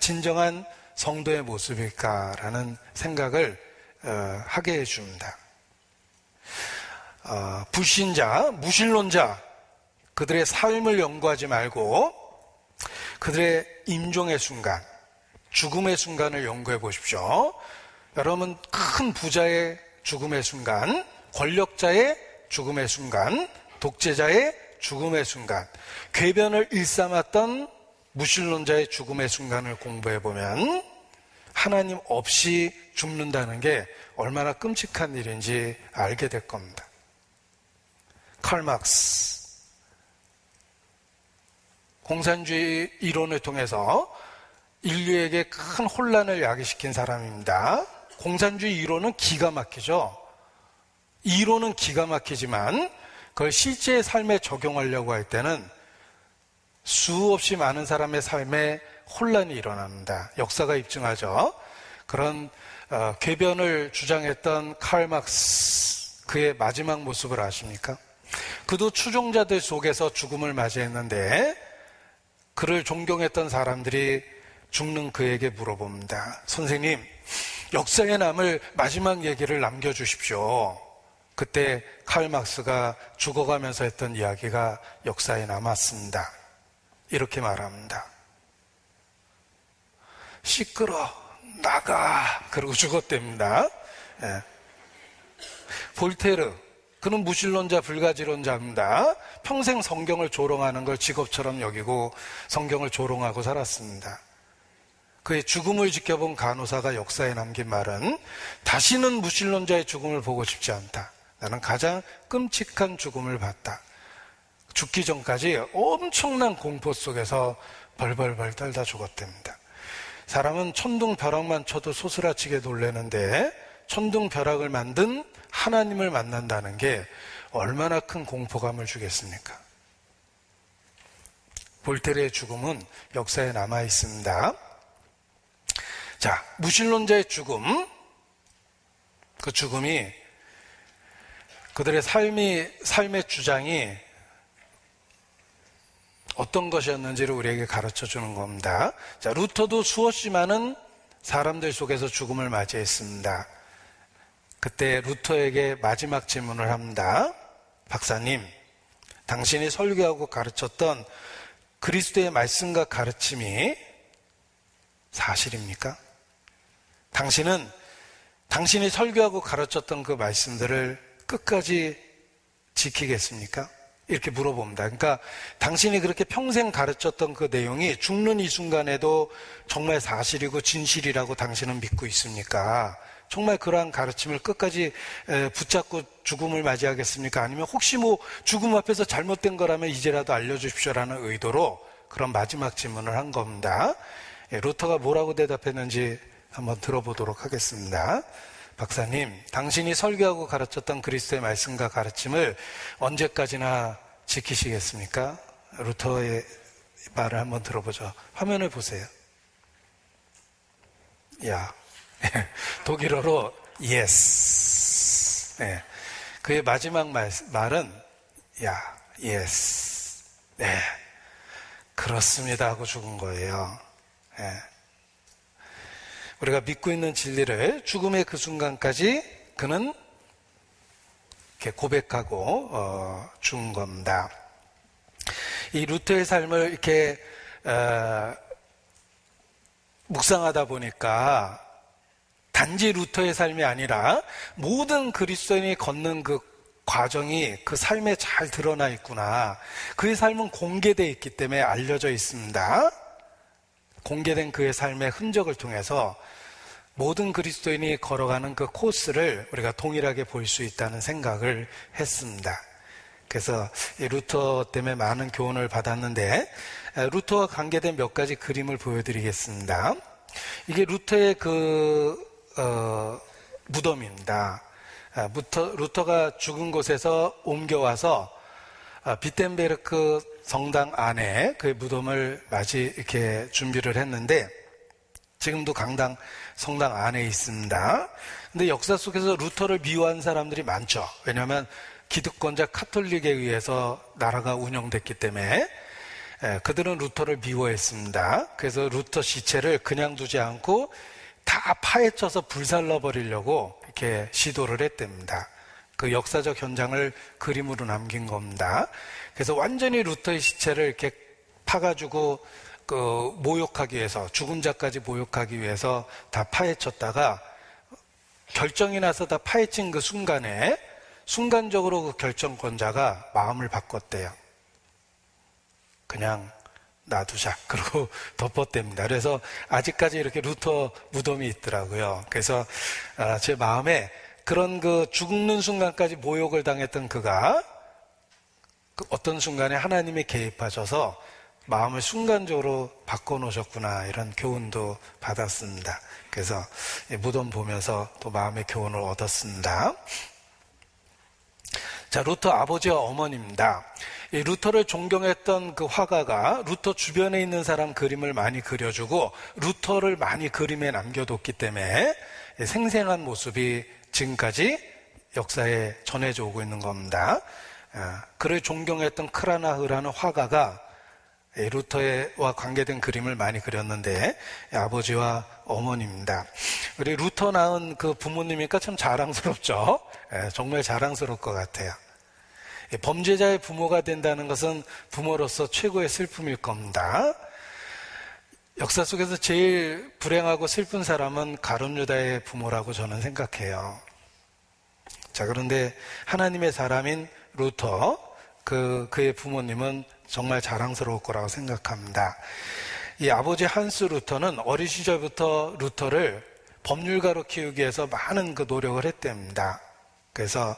진정한 성도의 모습일까라는 생각을 하게 해줍니다. 불신자, 무신론자 그들의 삶을 연구하지 말고 그들의 임종의 순간, 죽음의 순간을 연구해 보십시오. 여러분 큰 부자의 죽음의 순간, 권력자의 죽음의 순간, 독재자의 죽음의 순간, 궤변을 일삼았던 무신론자의 죽음의 순간을 공부해 보면 하나님 없이 죽는다는 게 얼마나 끔찍한 일인지 알게 될 겁니다. 칼 막스 공산주의 이론을 통해서 인류에게 큰 혼란을 야기시킨 사람입니다. 공산주의 이론은 기가 막히죠. 이론은 기가 막히지만 그걸 실제 삶에 적용하려고 할 때는 수없이 많은 사람의 삶에 혼란이 일어납니다. 역사가 입증하죠. 그런 궤변을 주장했던 칼 막스 그의 마지막 모습을 아십니까? 그도 추종자들 속에서 죽음을 맞이했는데 그를 존경했던 사람들이 죽는 그에게 물어봅니다. 선생님, 역사에 남을 마지막 얘기를 남겨주십시오. 그때 칼 막스가 죽어가면서 했던 이야기가 역사에 남았습니다. 이렇게 말합니다. 시끄러, 나가. 그러고 죽었답니다. 예. 볼테르, 그는 무신론자, 불가지론자입니다. 평생 성경을 조롱하는 걸 직업처럼 여기고 성경을 조롱하고 살았습니다. 그의 죽음을 지켜본 간호사가 역사에 남긴 말은 다시는 무신론자의 죽음을 보고 싶지 않다. 나는 가장 끔찍한 죽음을 봤다. 죽기 전까지 엄청난 공포 속에서 벌벌벌 떨다 죽었답니다. 사람은 천둥벼락만 쳐도 소스라치게 놀라는데 천둥벼락을 만든 하나님을 만난다는 게 얼마나 큰 공포감을 주겠습니까? 볼테르의 죽음은 역사에 남아 있습니다. 자, 무신론자의 죽음, 그 죽음이 그들의 삶의 주장이 어떤 것이었는지를 우리에게 가르쳐 주는 겁니다. 자, 루터도 수없이 많은 사람들 속에서 죽음을 맞이했습니다. 그때 루터에게 마지막 질문을 합니다. 박사님, 당신이 설교하고 가르쳤던 그리스도의 말씀과 가르침이 사실입니까? 당신이 설교하고 가르쳤던 그 말씀들을 끝까지 지키겠습니까? 이렇게 물어봅니다. 그러니까 당신이 그렇게 평생 가르쳤던 그 내용이 죽는 이 순간에도 정말 사실이고 진실이라고 당신은 믿고 있습니까? 정말 그러한 가르침을 끝까지 붙잡고 죽음을 맞이하겠습니까? 아니면 혹시 죽음 앞에서 잘못된 거라면 이제라도 알려주십시오라는 의도로 그런 마지막 질문을 한 겁니다. 루터가 뭐라고 대답했는지 한번 들어보도록 하겠습니다. 박사님, 당신이 설교하고 가르쳤던 그리스도의 말씀과 가르침을 언제까지나 지키시겠습니까? 루터의 말을 한번 들어보죠. 화면을 보세요. 야, 독일어로 yes. 네. 그의 마지막 말은 야, yes. 네, 그렇습니다 하고 죽은 거예요. 네. 우리가 믿고 있는 진리를 죽음의 그 순간까지 그는 이렇게 고백하고 죽은 겁니다. 이 루터의 삶을 이렇게 묵상하다 보니까 단지 루터의 삶이 아니라 모든 그리스도인이 걷는 그 과정이 그 삶에 잘 드러나 있구나. 그의 삶은 공개되어 있기 때문에 알려져 있습니다. 공개된 그의 삶의 흔적을 통해서 모든 그리스도인이 걸어가는 그 코스를 우리가 동일하게 볼 수 있다는 생각을 했습니다. 그래서 이 루터 때문에 많은 교훈을 받았는데 루터와 관계된 몇 가지 그림을 보여드리겠습니다. 이게 루터의 무덤입니다. 루터가 죽은 곳에서 옮겨와서 비텐베르크 성당 안에 그의 무덤을 이렇게 준비를 했는데 지금도 성당 안에 있습니다. 근데 역사 속에서 루터를 미워한 사람들이 많죠. 왜냐하면 기득권자 카톨릭에 의해서 나라가 운영됐기 때문에 그들은 루터를 미워했습니다. 그래서 루터 시체를 그냥 두지 않고 다 파헤쳐서 불살라버리려고 이렇게 시도를 했답니다. 그 역사적 현장을 그림으로 남긴 겁니다. 그래서 완전히 루터의 시체를 이렇게 파가지고 모욕하기 위해서, 죽은 자까지 모욕하기 위해서 다 파헤쳤다가 결정이 나서 다 파헤친 그 순간에 순간적으로 그 결정권자가 마음을 바꿨대요. 그냥 놔두자. 그러고 덮었답니다. 그래서 아직까지 이렇게 루터 무덤이 있더라고요. 그래서 제 마음에 그런 그 죽는 순간까지 모욕을 당했던 그가 어떤 순간에 하나님이 개입하셔서 마음을 순간적으로 바꿔놓으셨구나, 이런 교훈도 받았습니다. 그래서 무덤 보면서 또 마음의 교훈을 얻었습니다. 자, 루터 아버지와 어머니입니다. 이 루터를 존경했던 그 화가가 루터 주변에 있는 사람 그림을 많이 그려주고 루터를 많이 그림에 남겨뒀기 때문에 생생한 모습이 지금까지 역사에 전해져 오고 있는 겁니다. 그를 존경했던 크라나흐라는 화가가 루터와 관계된 그림을 많이 그렸는데 아버지와 어머니입니다. 우리 루터 낳은 그 부모님이니까 참 자랑스럽죠. 정말 자랑스러울 것 같아요. 범죄자의 부모가 된다는 것은 부모로서 최고의 슬픔일 겁니다. 역사 속에서 제일 불행하고 슬픈 사람은 가룟 유다의 부모라고 저는 생각해요. 자, 그런데 하나님의 사람인 루터, 그의 부모님은 정말 자랑스러울 거라고 생각합니다. 이 아버지 한스 루터는 어린 시절부터 루터를 법률가로 키우기 위해서 많은 그 노력을 했답니다. 그래서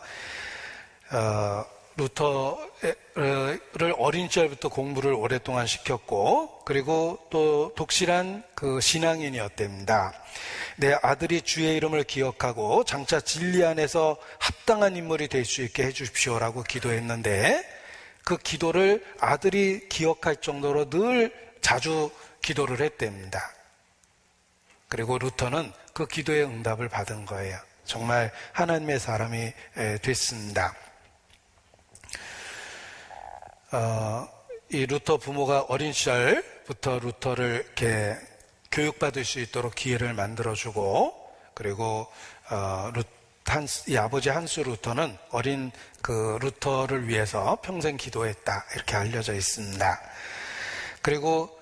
루터를 어린 시절부터 공부를 오랫동안 시켰고, 그리고 또 독실한 그 신앙인이었답니다. 내 아들이 주의 이름을 기억하고 장차 진리 안에서 합당한 인물이 될 수 있게 해주십시오라고 기도했는데, 그 기도를 아들이 기억할 정도로 늘 자주 기도를 했답니다. 그리고 루터는 그 기도의 응답을 받은 거예요. 정말 하나님의 사람이 됐습니다. 이 루터 부모가 어린 시절부터 루터를 이렇게 교육받을 수 있도록 기회를 만들어주고, 그리고 이 아버지 한스 루터는 어린 그 루터를 위해서 평생 기도했다, 이렇게 알려져 있습니다. 그리고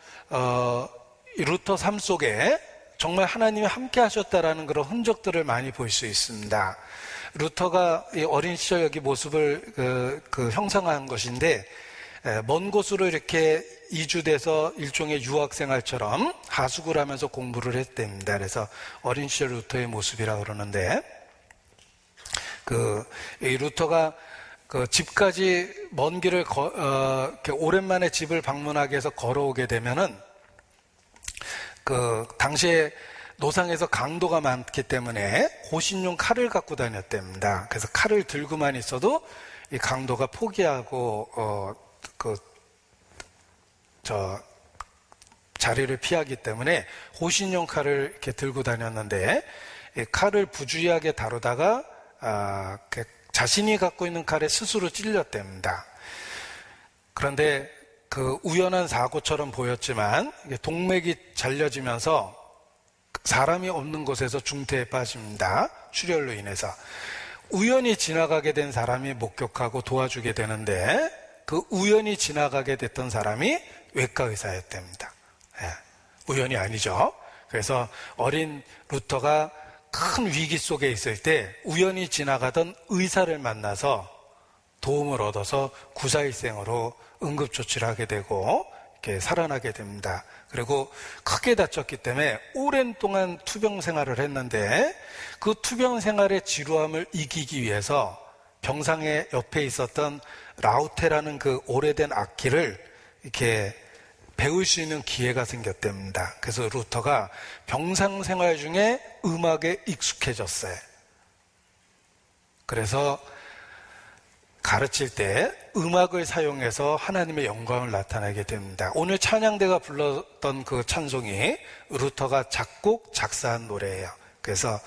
이 루터 삶 속에 정말 하나님이 함께 하셨다라는 그런 흔적들을 많이 볼 수 있습니다. 루터가 이 어린 시절 여기 모습을 형상화한 것인데, 먼 곳으로 이렇게 이주돼서 일종의 유학생활처럼 하숙을 하면서 공부를 했답니다. 그래서 어린 시절 루터의 모습이라고 그러는데, 이 루터가 그 집까지 먼 길을 이렇게 오랜만에 집을 방문하기 위해서 걸어오게 되면은, 당시에 노상에서 강도가 많기 때문에 호신용 칼을 갖고 다녔답니다. 그래서 칼을 들고만 있어도 이 강도가 포기하고 자리를 피하기 때문에 호신용 칼을 이렇게 들고 다녔는데, 이 칼을 부주의하게 다루다가 자신이 갖고 있는 칼에 스스로 찔렸답니다. 그런데 그 우연한 사고처럼 보였지만 동맥이 잘려지면서 사람이 없는 곳에서 중태에 빠집니다. 출혈로 인해서. 우연히 지나가게 된 사람이 목격하고 도와주게 되는데, 그 우연히 지나가게 됐던 사람이 외과 의사였답니다. 우연이 아니죠. 그래서 어린 루터가 큰 위기 속에 있을 때 우연히 지나가던 의사를 만나서 도움을 얻어서 구사일생으로 응급조치를 하게 되고 이렇게 살아나게 됩니다. 그리고 크게 다쳤기 때문에 오랜 동안 투병 생활을 했는데, 그 투병 생활의 지루함을 이기기 위해서 병상의 옆에 있었던 라우테라는 그 오래된 악기를 이렇게 배울 수 있는 기회가 생겼답니다. 그래서 루터가 병상 생활 중에 음악에 익숙해졌어요. 그래서 가르칠 때 음악을 사용해서 하나님의 영광을 나타내게 됩니다. 오늘 찬양대가 불렀던 그 찬송이 루터가 작곡, 작사한 노래예요. 그래서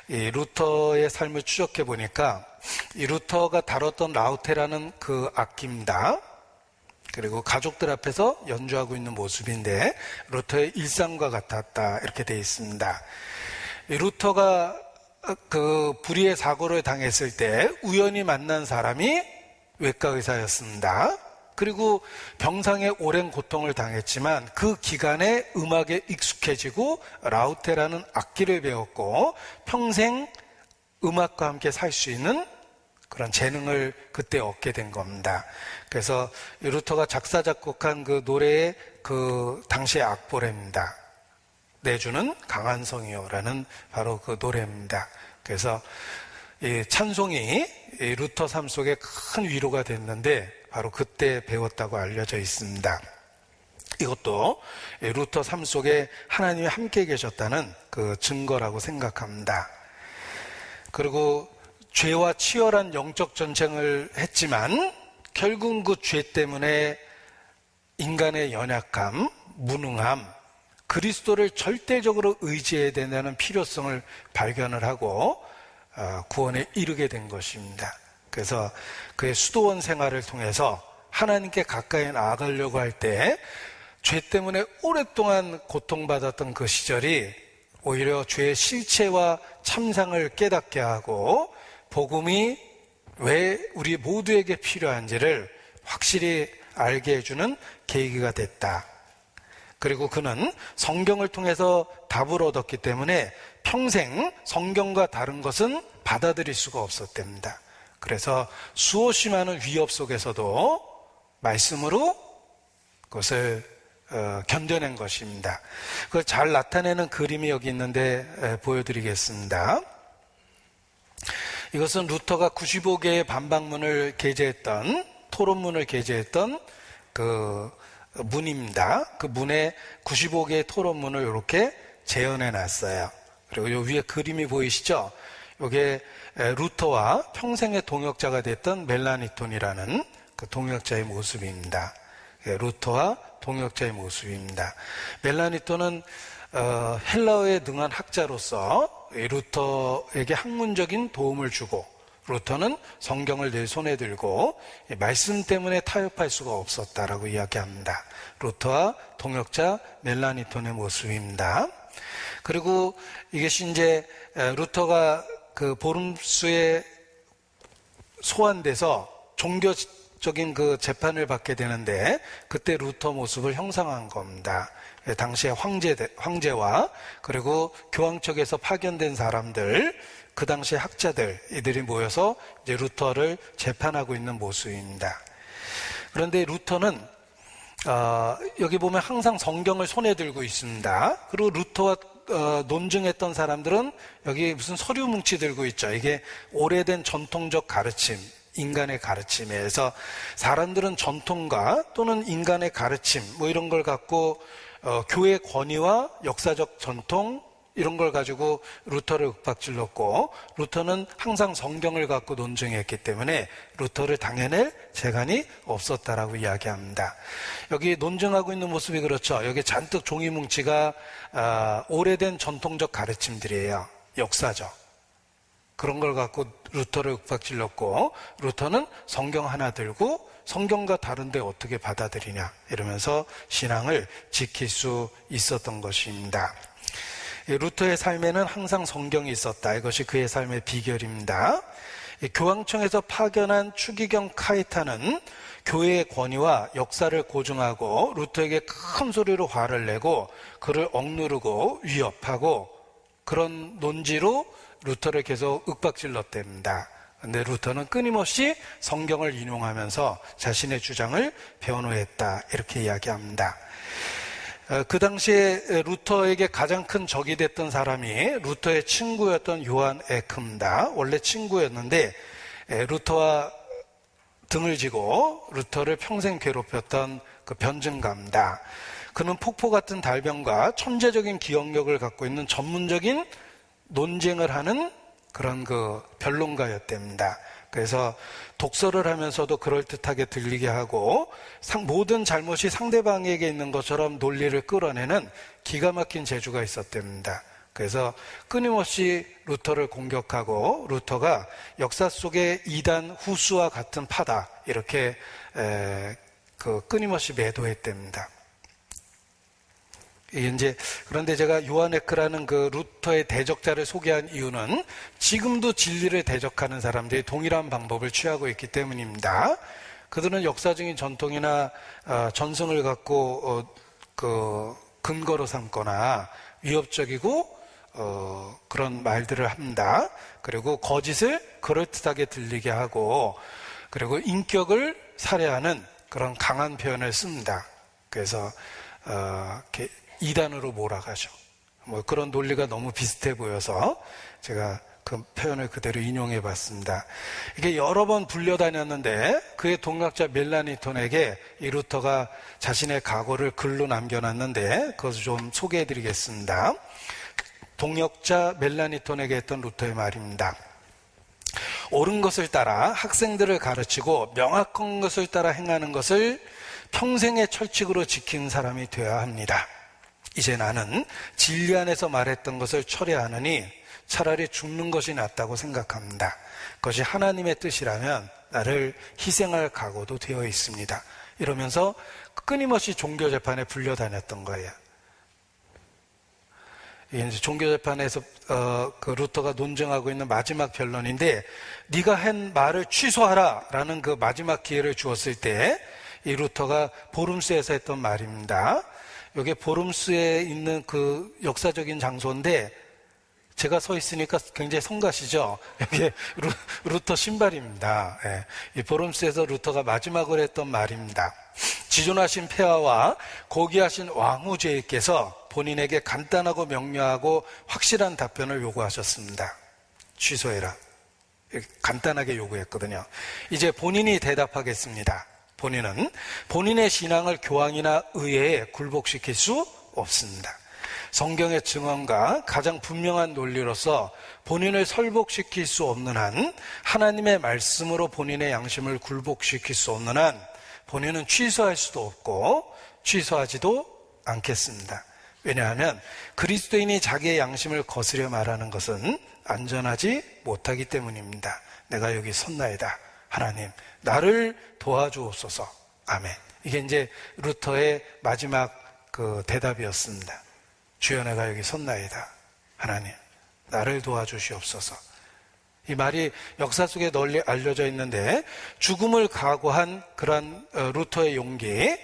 이 루터의 삶을 추적해 보니까 이 루터가 다뤘던 라우테라는 그 악기입니다. 그리고 가족들 앞에서 연주하고 있는 모습인데, 루터의 일상과 같았다, 이렇게 되어 있습니다. 이 루터가 그 불의의 사고를 당했을 때 우연히 만난 사람이 외과 의사였습니다. 그리고 병상에 오랜 고통을 당했지만 그 기간에 음악에 익숙해지고 라우테라는 악기를 배웠고 평생 음악과 함께 살 수 있는 그런 재능을 그때 얻게 된 겁니다. 그래서 루터가 작사 작곡한 그 노래의 그 당시의 악보입니다. 내주는 강한 성이요라는 바로 그 노래입니다. 그래서 이 찬송이 이 루터 삶 속에 큰 위로가 됐는데 바로 그때 배웠다고 알려져 있습니다. 이것도 루터 삶 속에 하나님이 함께 계셨다는 그 증거라고 생각합니다. 그리고 죄와 치열한 영적 전쟁을 했지만 결국 그 죄 때문에 인간의 연약함, 무능함, 그리스도를 절대적으로 의지해야 된다는 필요성을 발견을 하고 구원에 이르게 된 것입니다. 그래서 그의 수도원 생활을 통해서 하나님께 가까이 나아가려고 할 때 죄 때문에 오랫동안 고통받았던 그 시절이 오히려 죄의 실체와 참상을 깨닫게 하고 복음이 왜 우리 모두에게 필요한지를 확실히 알게 해주는 계기가 됐다. 그리고 그는 성경을 통해서 답을 얻었기 때문에 평생 성경과 다른 것은 받아들일 수가 없었답니다. 그래서 수없이 많은 위협 속에서도 말씀으로 그것을 견뎌낸 것입니다. 그걸 잘 나타내는 그림이 여기 있는데 보여드리겠습니다. 이것은 루터가 95개의 반박문을 게재했던, 토론문을 게재했던 그 문입니다. 그 문에 95개의 토론문을 이렇게 재현해 놨어요. 그리고 요 위에 그림이 보이시죠? 이게 루터와 평생의 동역자가 됐던 멜라니톤이라는 그 동역자의 모습입니다. 루터와 동역자의 모습입니다. 멜라니톤은 헬라어에 능한 학자로서 루터에게 학문적인 도움을 주고, 루터는 성경을 늘 손에 들고 말씀 때문에 타협할 수가 없었다라고 이야기합니다. 루터와 동역자 멜라니톤의 모습입니다. 그리고 이것이 이제 루터가 그 보름수에 소환돼서 종교적인 그 재판을 받게 되는데, 그때 루터 모습을 형상한 겁니다. 당시에 황제와 그리고 교황 측에서 파견된 사람들, 그 당시에 학자들, 이들이 모여서 이제 루터를 재판하고 있는 모습입니다. 그런데 루터는 여기 보면 항상 성경을 손에 들고 있습니다. 그리고 루터와 논증했던 사람들은 여기 무슨 서류 뭉치 들고 있죠. 이게 오래된 전통적 가르침, 인간의 가르침에서 사람들은 전통과 또는 인간의 가르침 뭐 이런 걸 갖고 교회 권위와 역사적 전통 이런 걸 가지고 루터를 윽박질렀고, 루터는 항상 성경을 갖고 논증했기 때문에 루터를 당해낼 재간이 없었다라고 이야기합니다. 여기 논증하고 있는 모습이 그렇죠. 여기 잔뜩 종이 뭉치가 오래된 전통적 가르침들이에요. 역사적. 그런 걸 갖고 루터를 윽박질렀고, 루터는 성경 하나 들고 성경과 다른데 어떻게 받아들이냐 이러면서 신앙을 지킬 수 있었던 것입니다. 루터의 삶에는 항상 성경이 있었다. 이것이 그의 삶의 비결입니다. 교황청에서 파견한 추기경 카이타는 교회의 권위와 역사를 고증하고 루터에게 큰 소리로 화를 내고 그를 억누르고 위협하고 그런 논지로 루터를 계속 윽박질렀답니다. 그런데 루터는 끊임없이 성경을 인용하면서 자신의 주장을 변호했다, 이렇게 이야기합니다. 그 당시에 루터에게 가장 큰 적이 됐던 사람이 루터의 친구였던 요한 에크입니다. 원래 친구였는데 루터와 등을 지고 루터를 평생 괴롭혔던 그 변증가입니다. 그는 폭포 같은 달변과 천재적인 기억력을 갖고 있는 전문적인 논쟁을 하는 그런 그 변론가였답니다. 그래서 독서를 하면서도 그럴듯하게 들리게 하고 모든 잘못이 상대방에게 있는 것처럼 논리를 끌어내는 기가 막힌 재주가 있었답니다. 그래서 끊임없이 루터를 공격하고 루터가 역사 속의 이단 후스와 같은 파다, 이렇게 끊임없이 매도했답니다. 그런데 제가 요한 에크라는 그 루터의 대적자를 소개한 이유는 지금도 진리를 대적하는 사람들이 동일한 방법을 취하고 있기 때문입니다. 그들은 역사적인 전통이나 전승을 갖고 근거로 삼거나 위협적이고 그런 말들을 합니다. 그리고 거짓을 그럴듯하게 들리게 하고, 그리고 인격을 살해하는 그런 강한 표현을 씁니다. 그래서 이렇게 이단으로 몰아가죠. 뭐 그런 논리가 너무 비슷해 보여서 제가 그 표현을 그대로 인용해 봤습니다. 이게 여러 번 불려다녔는데 그의 동역자 멜라니톤에게 이 루터가 자신의 각오를 글로 남겨놨는데 그것을 좀 소개해 드리겠습니다. 동역자 멜라니톤에게 했던 루터의 말입니다. 옳은 것을 따라 학생들을 가르치고 명확한 것을 따라 행하는 것을 평생의 철칙으로 지키는 사람이 되어야 합니다. 이제 나는 진리 안에서 말했던 것을 철회하느니 차라리 죽는 것이 낫다고 생각합니다. 그것이 하나님의 뜻이라면 나를 희생할 각오도 되어 있습니다. 이러면서 끊임없이 종교재판에 불려다녔던 거예요. 이제 종교재판에서 그 루터가 논증하고 있는 마지막 변론인데, 네가 한 말을 취소하라 라는 그 마지막 기회를 주었을 때 이 루터가 보름스에서 했던 말입니다. 여기 보름스에 있는 그 역사적인 장소인데 제가 서 있으니까 굉장히 성가시죠. 여기 루터 신발입니다. 이 보름스에서 루터가 마지막으로 했던 말입니다. 지존하신 폐하와 고귀하신 왕후제께서 본인에게 간단하고 명료하고 확실한 답변을 요구하셨습니다. 취소해라. 간단하게 요구했거든요. 이제 본인이 대답하겠습니다. 본인은 본인의 신앙을 교황이나 의회에 굴복시킬 수 없습니다. 성경의 증언과 가장 분명한 논리로서 본인을 설복시킬 수 없는 한, 하나님의 말씀으로 본인의 양심을 굴복시킬 수 없는 한 본인은 취소할 수도 없고 취소하지도 않겠습니다. 왜냐하면 그리스도인이 자기의 양심을 거스려 말하는 것은 안전하지 못하기 때문입니다. 내가 여기 섰나이다. 하나님, 나를 도와주옵소서. 아멘. 이게 이제 루터의 마지막 그 대답이었습니다. 주여, 내가 여기 섰나이다. 하나님, 나를 도와주시옵소서. 이 말이 역사 속에 널리 알려져 있는데, 죽음을 각오한 그런 루터의 용기,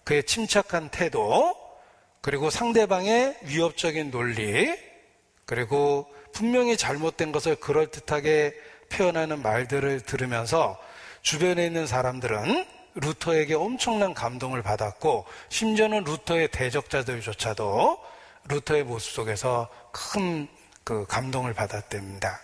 그의 침착한 태도, 그리고 상대방의 위협적인 논리, 그리고 분명히 잘못된 것을 그럴듯하게 표현하는 말들을 들으면서 주변에 있는 사람들은 루터에게 엄청난 감동을 받았고, 심지어는 루터의 대적자들조차도 루터의 모습 속에서 큰 그 감동을 받았답니다.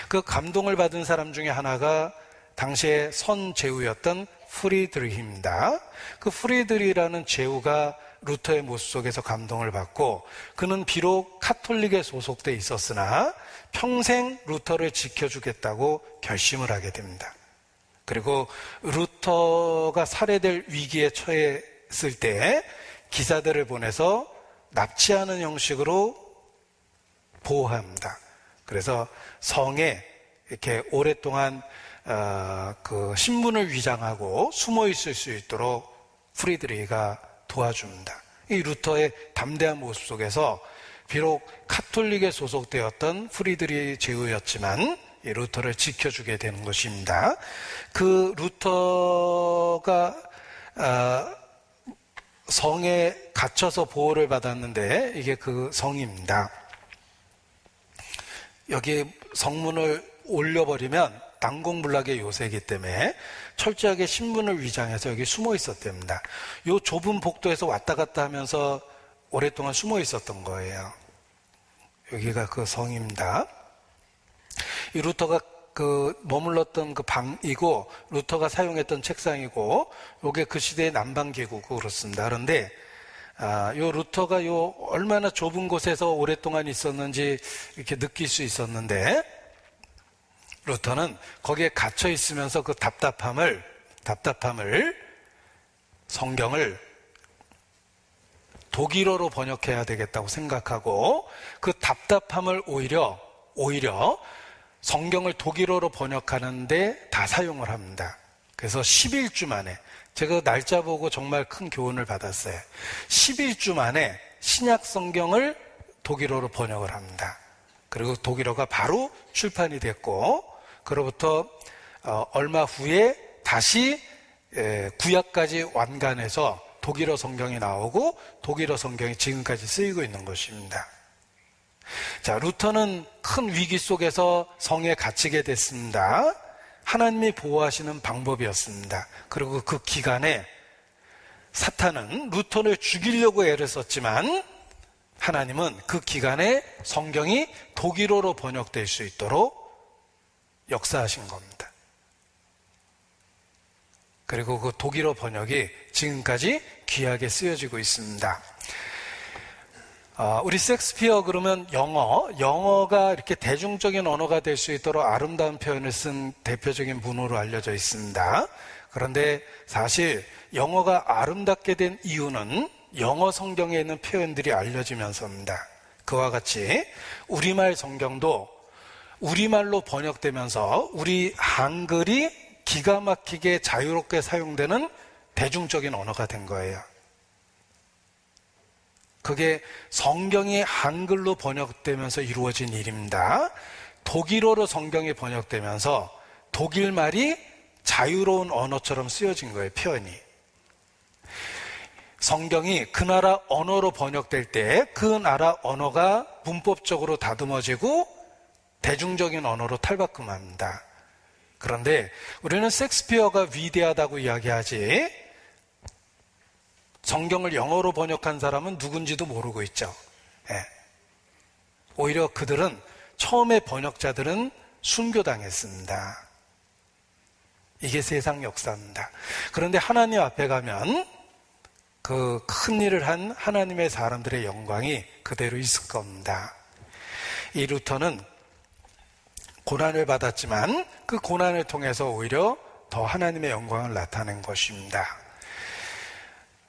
그 감동을 받은 사람 중에 하나가 당시의 선제후였던 프리드리히입니다. 그 프리드리히라는 제후가 루터의 모습 속에서 감동을 받고, 그는 비록 카톨릭에 소속돼 있었으나 평생 루터를 지켜주겠다고 결심을 하게 됩니다. 그리고 루터가 살해될 위기에 처했을 때 기사들을 보내서 납치하는 형식으로 보호합니다. 그래서 성에 이렇게 오랫동안 그 신분을 위장하고 숨어 있을 수 있도록 프리드리히가 도와줍니다. 이 루터의 담대한 모습 속에서 비록 카톨릭에 소속되었던 프리드리히 제후였지만 이 루터를 지켜주게 되는 것입니다. 그 루터가 성에 갇혀서 보호를 받았는데 이게 그 성입니다. 여기 성문을 올려버리면 난공불락의 요새이기 때문에 철저하게 신분을 위장해서 여기 숨어 있었답니다. 이 좁은 복도에서 왔다 갔다 하면서 오랫동안 숨어 있었던 거예요. 여기가 그 성입니다. 이 루터가 그 머물렀던 그 방이고, 루터가 사용했던 책상이고, 요게 그 시대의 난방기구고 그렇습니다. 그런데 요 루터가 요 얼마나 좁은 곳에서 오랫동안 있었는지 이렇게 느낄 수 있었는데, 루터는 거기에 갇혀 있으면서 그 답답함을 성경을 독일어로 번역해야 되겠다고 생각하고, 그 답답함을 오히려 성경을 독일어로 번역하는데 다 사용을 합니다. 그래서 11주 만에, 제가 날짜 보고 정말 큰 교훈을 받았어요. 11주 만에 신약 성경을 독일어로 번역을 합니다. 그리고 독일어가 바로 출판이 됐고, 그로부터 얼마 후에 다시 구약까지 완간해서 독일어 성경이 나오고, 독일어 성경이 지금까지 쓰이고 있는 것입니다. 자, 루터는 큰 위기 속에서 성에 갇히게 됐습니다. 하나님이 보호하시는 방법이었습니다. 그리고 그 기간에 사탄은 루터를 죽이려고 애를 썼지만, 하나님은 그 기간에 성경이 독일어로 번역될 수 있도록 역사하신 겁니다. 그리고 그 독일어 번역이 지금까지 귀하게 쓰여지고 있습니다. 우리 셰익스피어 그러면 영어가 이렇게 대중적인 언어가 될 수 있도록 아름다운 표현을 쓴 대표적인 문호로 알려져 있습니다. 그런데 사실 영어가 아름답게 된 이유는 영어 성경에 있는 표현들이 알려지면서입니다. 그와 같이 우리말 성경도 우리말로 번역되면서 우리 한글이 기가 막히게 자유롭게 사용되는 대중적인 언어가 된 거예요. 그게 성경이 한글로 번역되면서 이루어진 일입니다. 독일어로 성경이 번역되면서 독일말이 자유로운 언어처럼 쓰여진 거예요, 표현이. 성경이 그 나라 언어로 번역될 때 그 나라 언어가 문법적으로 다듬어지고 대중적인 언어로 탈바꿈합니다. 그런데 우리는 셰익스피어가 위대하다고 이야기하지, 성경을 영어로 번역한 사람은 누군지도 모르고 있죠. 예. 오히려 그들은 처음에 번역자들은 순교당했습니다. 이게 세상 역사입니다. 그런데 하나님 앞에 가면 그 큰 일을 한 하나님의 사람들의 영광이 그대로 있을 겁니다. 이 루터는 고난을 받았지만 그 고난을 통해서 오히려 더 하나님의 영광을 나타낸 것입니다.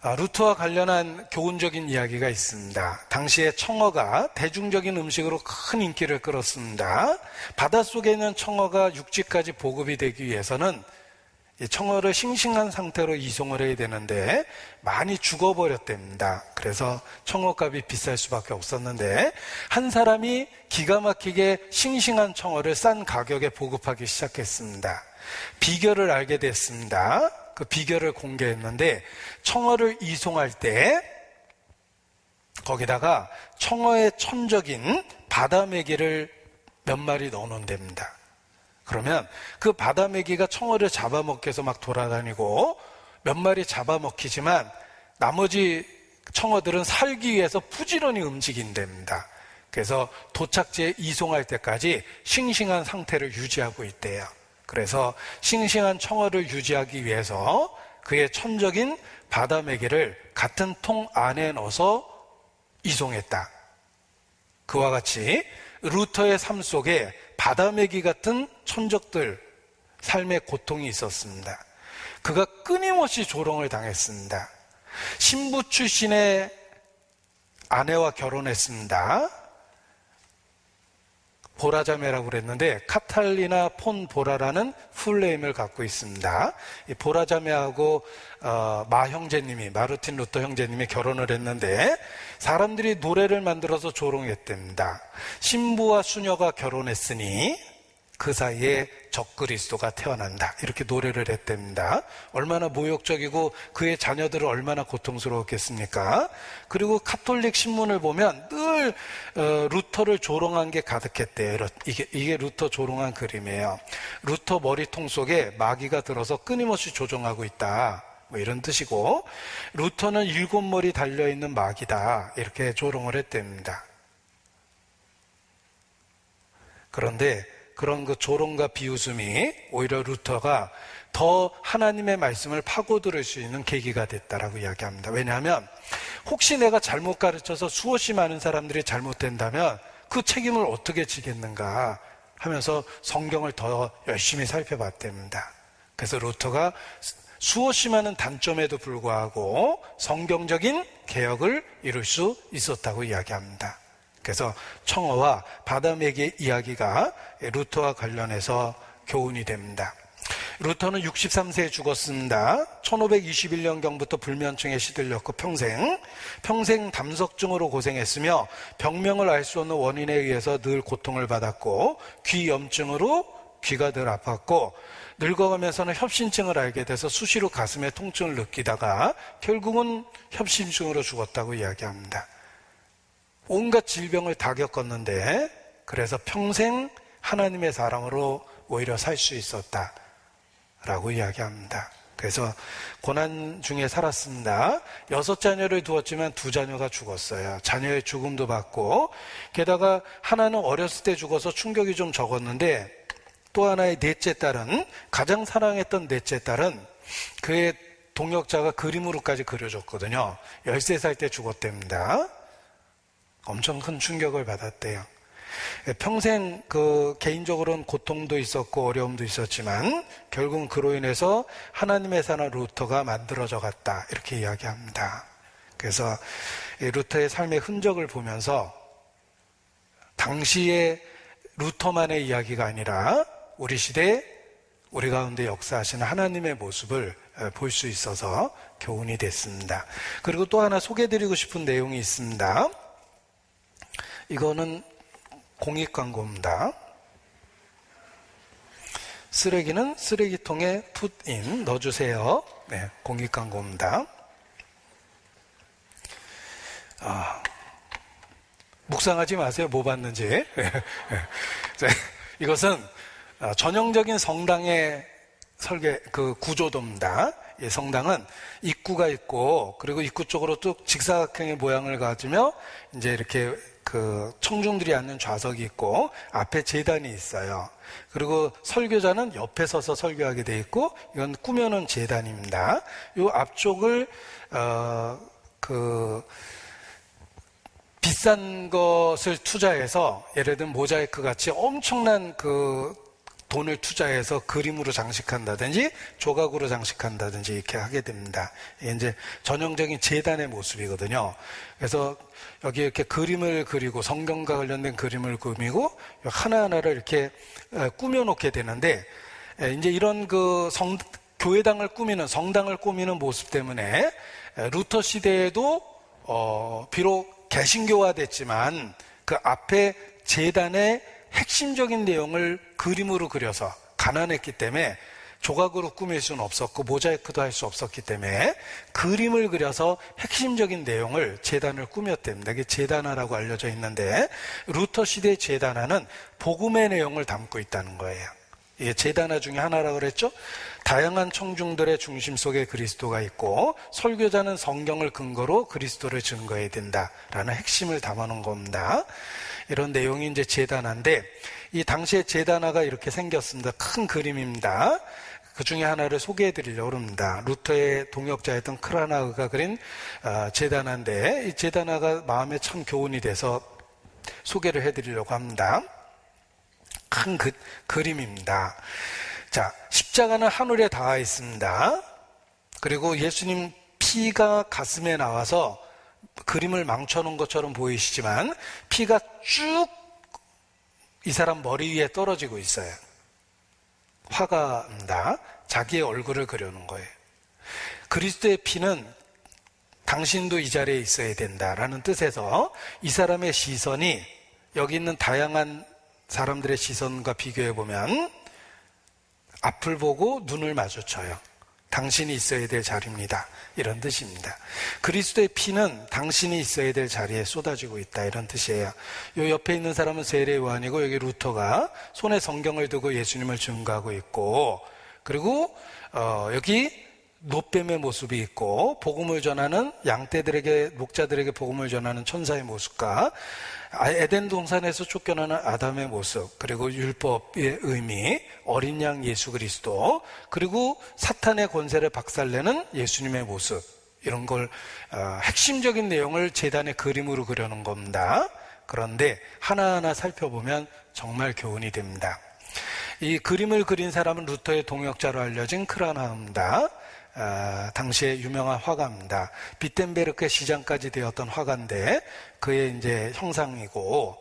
루터와 관련한 교훈적인 이야기가 있습니다. 당시에 청어가 대중적인 음식으로 큰 인기를 끌었습니다. 바닷속에 있는 청어가 육지까지 보급이 되기 위해서는 이 청어를 싱싱한 상태로 이송을 해야 되는데 많이 죽어버렸답니다. 그래서 청어값이 비쌀 수밖에 없었는데 한 사람이 기가 막히게 싱싱한 청어를 싼 가격에 보급하기 시작했습니다. 비결을 알게 됐습니다. 그 비결을 공개했는데 청어를 이송할 때 거기다가 청어의 천적인 바다메기를 몇 마리 넣어놓는답니다. 그러면 그 바다메기가 청어를 잡아먹기 위해서 막 돌아다니고 몇 마리 잡아먹히지만 나머지 청어들은 살기 위해서 부지런히 움직인답니다. 그래서 도착지에 이송할 때까지 싱싱한 상태를 유지하고 있대요. 그래서 싱싱한 청어를 유지하기 위해서 그의 천적인 바다메기를 같은 통 안에 넣어서 이송했다. 그와 같이 루터의 삶 속에 바다메기 같은 천적들 삶의 고통이 있었습니다. 그가 끊임없이 조롱을 당했습니다. 신부 출신의 아내와 결혼했습니다. 보라자매라고 그랬는데 카탈리나 폰 보라라는 풀네임을 갖고 있습니다. 이 보라자매하고 마르틴 루터 형제님이 결혼을 했는데 사람들이 노래를 만들어서 조롱했답니다. 신부와 수녀가 결혼했으니 그 사이에 적그리스도가 태어난다. 이렇게 노래를 했답니다. 얼마나 모욕적이고 그의 자녀들은 얼마나 고통스러웠겠습니까? 그리고 카톨릭 신문을 보면 늘 루터를 조롱한 게 가득했대요. 이게 루터 조롱한 그림이에요. 루터 머리통 속에 마귀가 들어서 끊임없이 조종하고 있다. 뭐 이런 뜻이고 루터는 7머리 달려있는 마귀다. 이렇게 조롱을 했답니다. 그런데 그런 그 조롱과 비웃음이 오히려 루터가 더 하나님의 말씀을 파고들을 수 있는 계기가 됐다라고 이야기합니다. 왜냐하면 혹시 내가 잘못 가르쳐서 수없이 많은 사람들이 잘못된다면 그 책임을 어떻게 지겠는가 하면서 성경을 더 열심히 살펴봤답니다. 그래서 루터가 수없이 많은 단점에도 불구하고 성경적인 개혁을 이룰 수 있었다고 이야기합니다. 그래서 청어와 바다메기의 이야기가 루터와 관련해서 교훈이 됩니다. 루터는 63세에 죽었습니다. 1521년경부터 불면증에 시들렸고 평생 담석증으로 고생했으며 병명을 알 수 없는 원인에 의해서 늘 고통을 받았고 귀염증으로 귀가 늘 아팠고 늙어가면서는 협심증을 알게 돼서 수시로 가슴에 통증을 느끼다가 결국은 협심증으로 죽었다고 이야기합니다. 온갖 질병을 다 겪었는데 그래서 평생 하나님의 사랑으로 오히려 살 수 있었다라고 이야기합니다. 그래서 고난 중에 살았습니다. 6자녀를 두었지만 2자녀가 죽었어요. 자녀의 죽음도 받고 게다가 하나는 어렸을 때 죽어서 충격이 좀 적었는데 또 하나의 넷째 딸은 가장 사랑했던 넷째 딸은 그의 동역자가 그림으로까지 그려줬거든요. 13살 때 죽었답니다. 엄청 큰 충격을 받았대요. 평생 개인적으로는 고통도 있었고 어려움도 있었지만 결국은 그로 인해서 하나님의 사랑 루터가 만들어져 갔다 이렇게 이야기합니다. 그래서 루터의 삶의 흔적을 보면서 당시의 루터만의 이야기가 아니라 우리 시대 우리 가운데 역사하시는 하나님의 모습을 볼 수 있어서 교훈이 됐습니다. 그리고 또 하나 소개해드리고 싶은 내용이 있습니다. 이거는 공익 광고입니다. 쓰레기는 쓰레기통에 풋인 넣어주세요. 네, 공익 광고입니다. 묵상하지 마세요. 뭐 봤는지. 이것은 전형적인 성당의 그 구조도입니다. 이 성당은 입구가 있고, 그리고 입구 쪽으로 쭉 직사각형의 모양을 가지며 이제 이렇게 그 청중들이 앉는 좌석이 있고 앞에 제단이 있어요. 그리고 설교자는 옆에 서서 설교하게 돼 있고, 이건 꾸며놓은 제단입니다. 이 앞쪽을 비싼 것을 투자해서, 예를 들면 모자이크 같이 엄청난 그 돈을 투자해서 그림으로 장식한다든지 조각으로 장식한다든지 이렇게 하게 됩니다. 이게 이제 전형적인 제단의 모습이거든요. 그래서 여기 이렇게 그림을 그리고 성경과 관련된 그림을 그리고 하나하나를 이렇게 꾸며놓게 되는데, 이제 이런 그 교회당을 꾸미는, 성당을 꾸미는 모습 때문에 루터 시대에도 비록 개신교화됐지만 그 앞에 제단의 핵심적인 내용을 그림으로 그려서 가난했기 때문에 조각으로 꾸밀 수는 없었고 모자이크도 할 수 없었기 때문에 그림을 그려서 핵심적인 내용을 제단을 꾸몄답니다. 이게 제단화라고 알려져 있는데, 루터 시대의 제단화는 복음의 내용을 담고 있다는 거예요. 이게 제단화 중에 하나라고 그랬죠. 다양한 청중들의 중심 속에 그리스도가 있고 설교자는 성경을 근거로 그리스도를 증거해야 된다라는 핵심을 담아놓은 겁니다. 이런 내용이 이제 제단화인데, 이 당시에 제단화가 이렇게 생겼습니다. 큰 그림입니다. 그 중에 하나를 소개해 드리려고 합니다. 루터의 동역자였던 크라나흐가 그린 제단화인데, 이 제단화가 마음에 참 교훈이 돼서 소개를 해 드리려고 합니다. 큰 그림입니다. 자, 십자가는 하늘에 닿아 있습니다. 그리고 예수님 피가 가슴에 나와서 그림을 망쳐놓은 것처럼 보이시지만 피가 쭉 이 사람 머리 위에 떨어지고 있어요. 화가입니다. 자기의 얼굴을 그려놓은 거예요. 그리스도의 피는 당신도 이 자리에 있어야 된다라는 뜻에서 이 사람의 시선이 여기 있는 다양한 사람들의 시선과 비교해보면 앞을 보고 눈을 마주쳐요. 당신이 있어야 될 자리입니다. 이런 뜻입니다. 그리스도의 피는 당신이 있어야 될 자리에 쏟아지고 있다, 이런 뜻이에요. 요 옆에 있는 사람은 세례 요한이고, 여기 루터가 손에 성경을 두고 예수님을 증거하고 있고, 그리고 여기 노뱀의 모습이 있고, 복음을 전하는 양떼들에게, 목자들에게 복음을 전하는 천사의 모습과 에덴 동산에서 쫓겨나는 아담의 모습, 그리고 율법의 의미, 어린 양 예수 그리스도, 그리고 사탄의 권세를 박살내는 예수님의 모습, 이런 걸 핵심적인 내용을 제단의 그림으로 그려놓은 겁니다. 그런데 하나하나 살펴보면 정말 교훈이 됩니다. 이 그림을 그린 사람은 루터의 동역자로 알려진 크라나흐입니다. 당시에 유명한 화가입니다. 비텐베르크 시장까지 되었던 화가인데 그의 이제 형상이고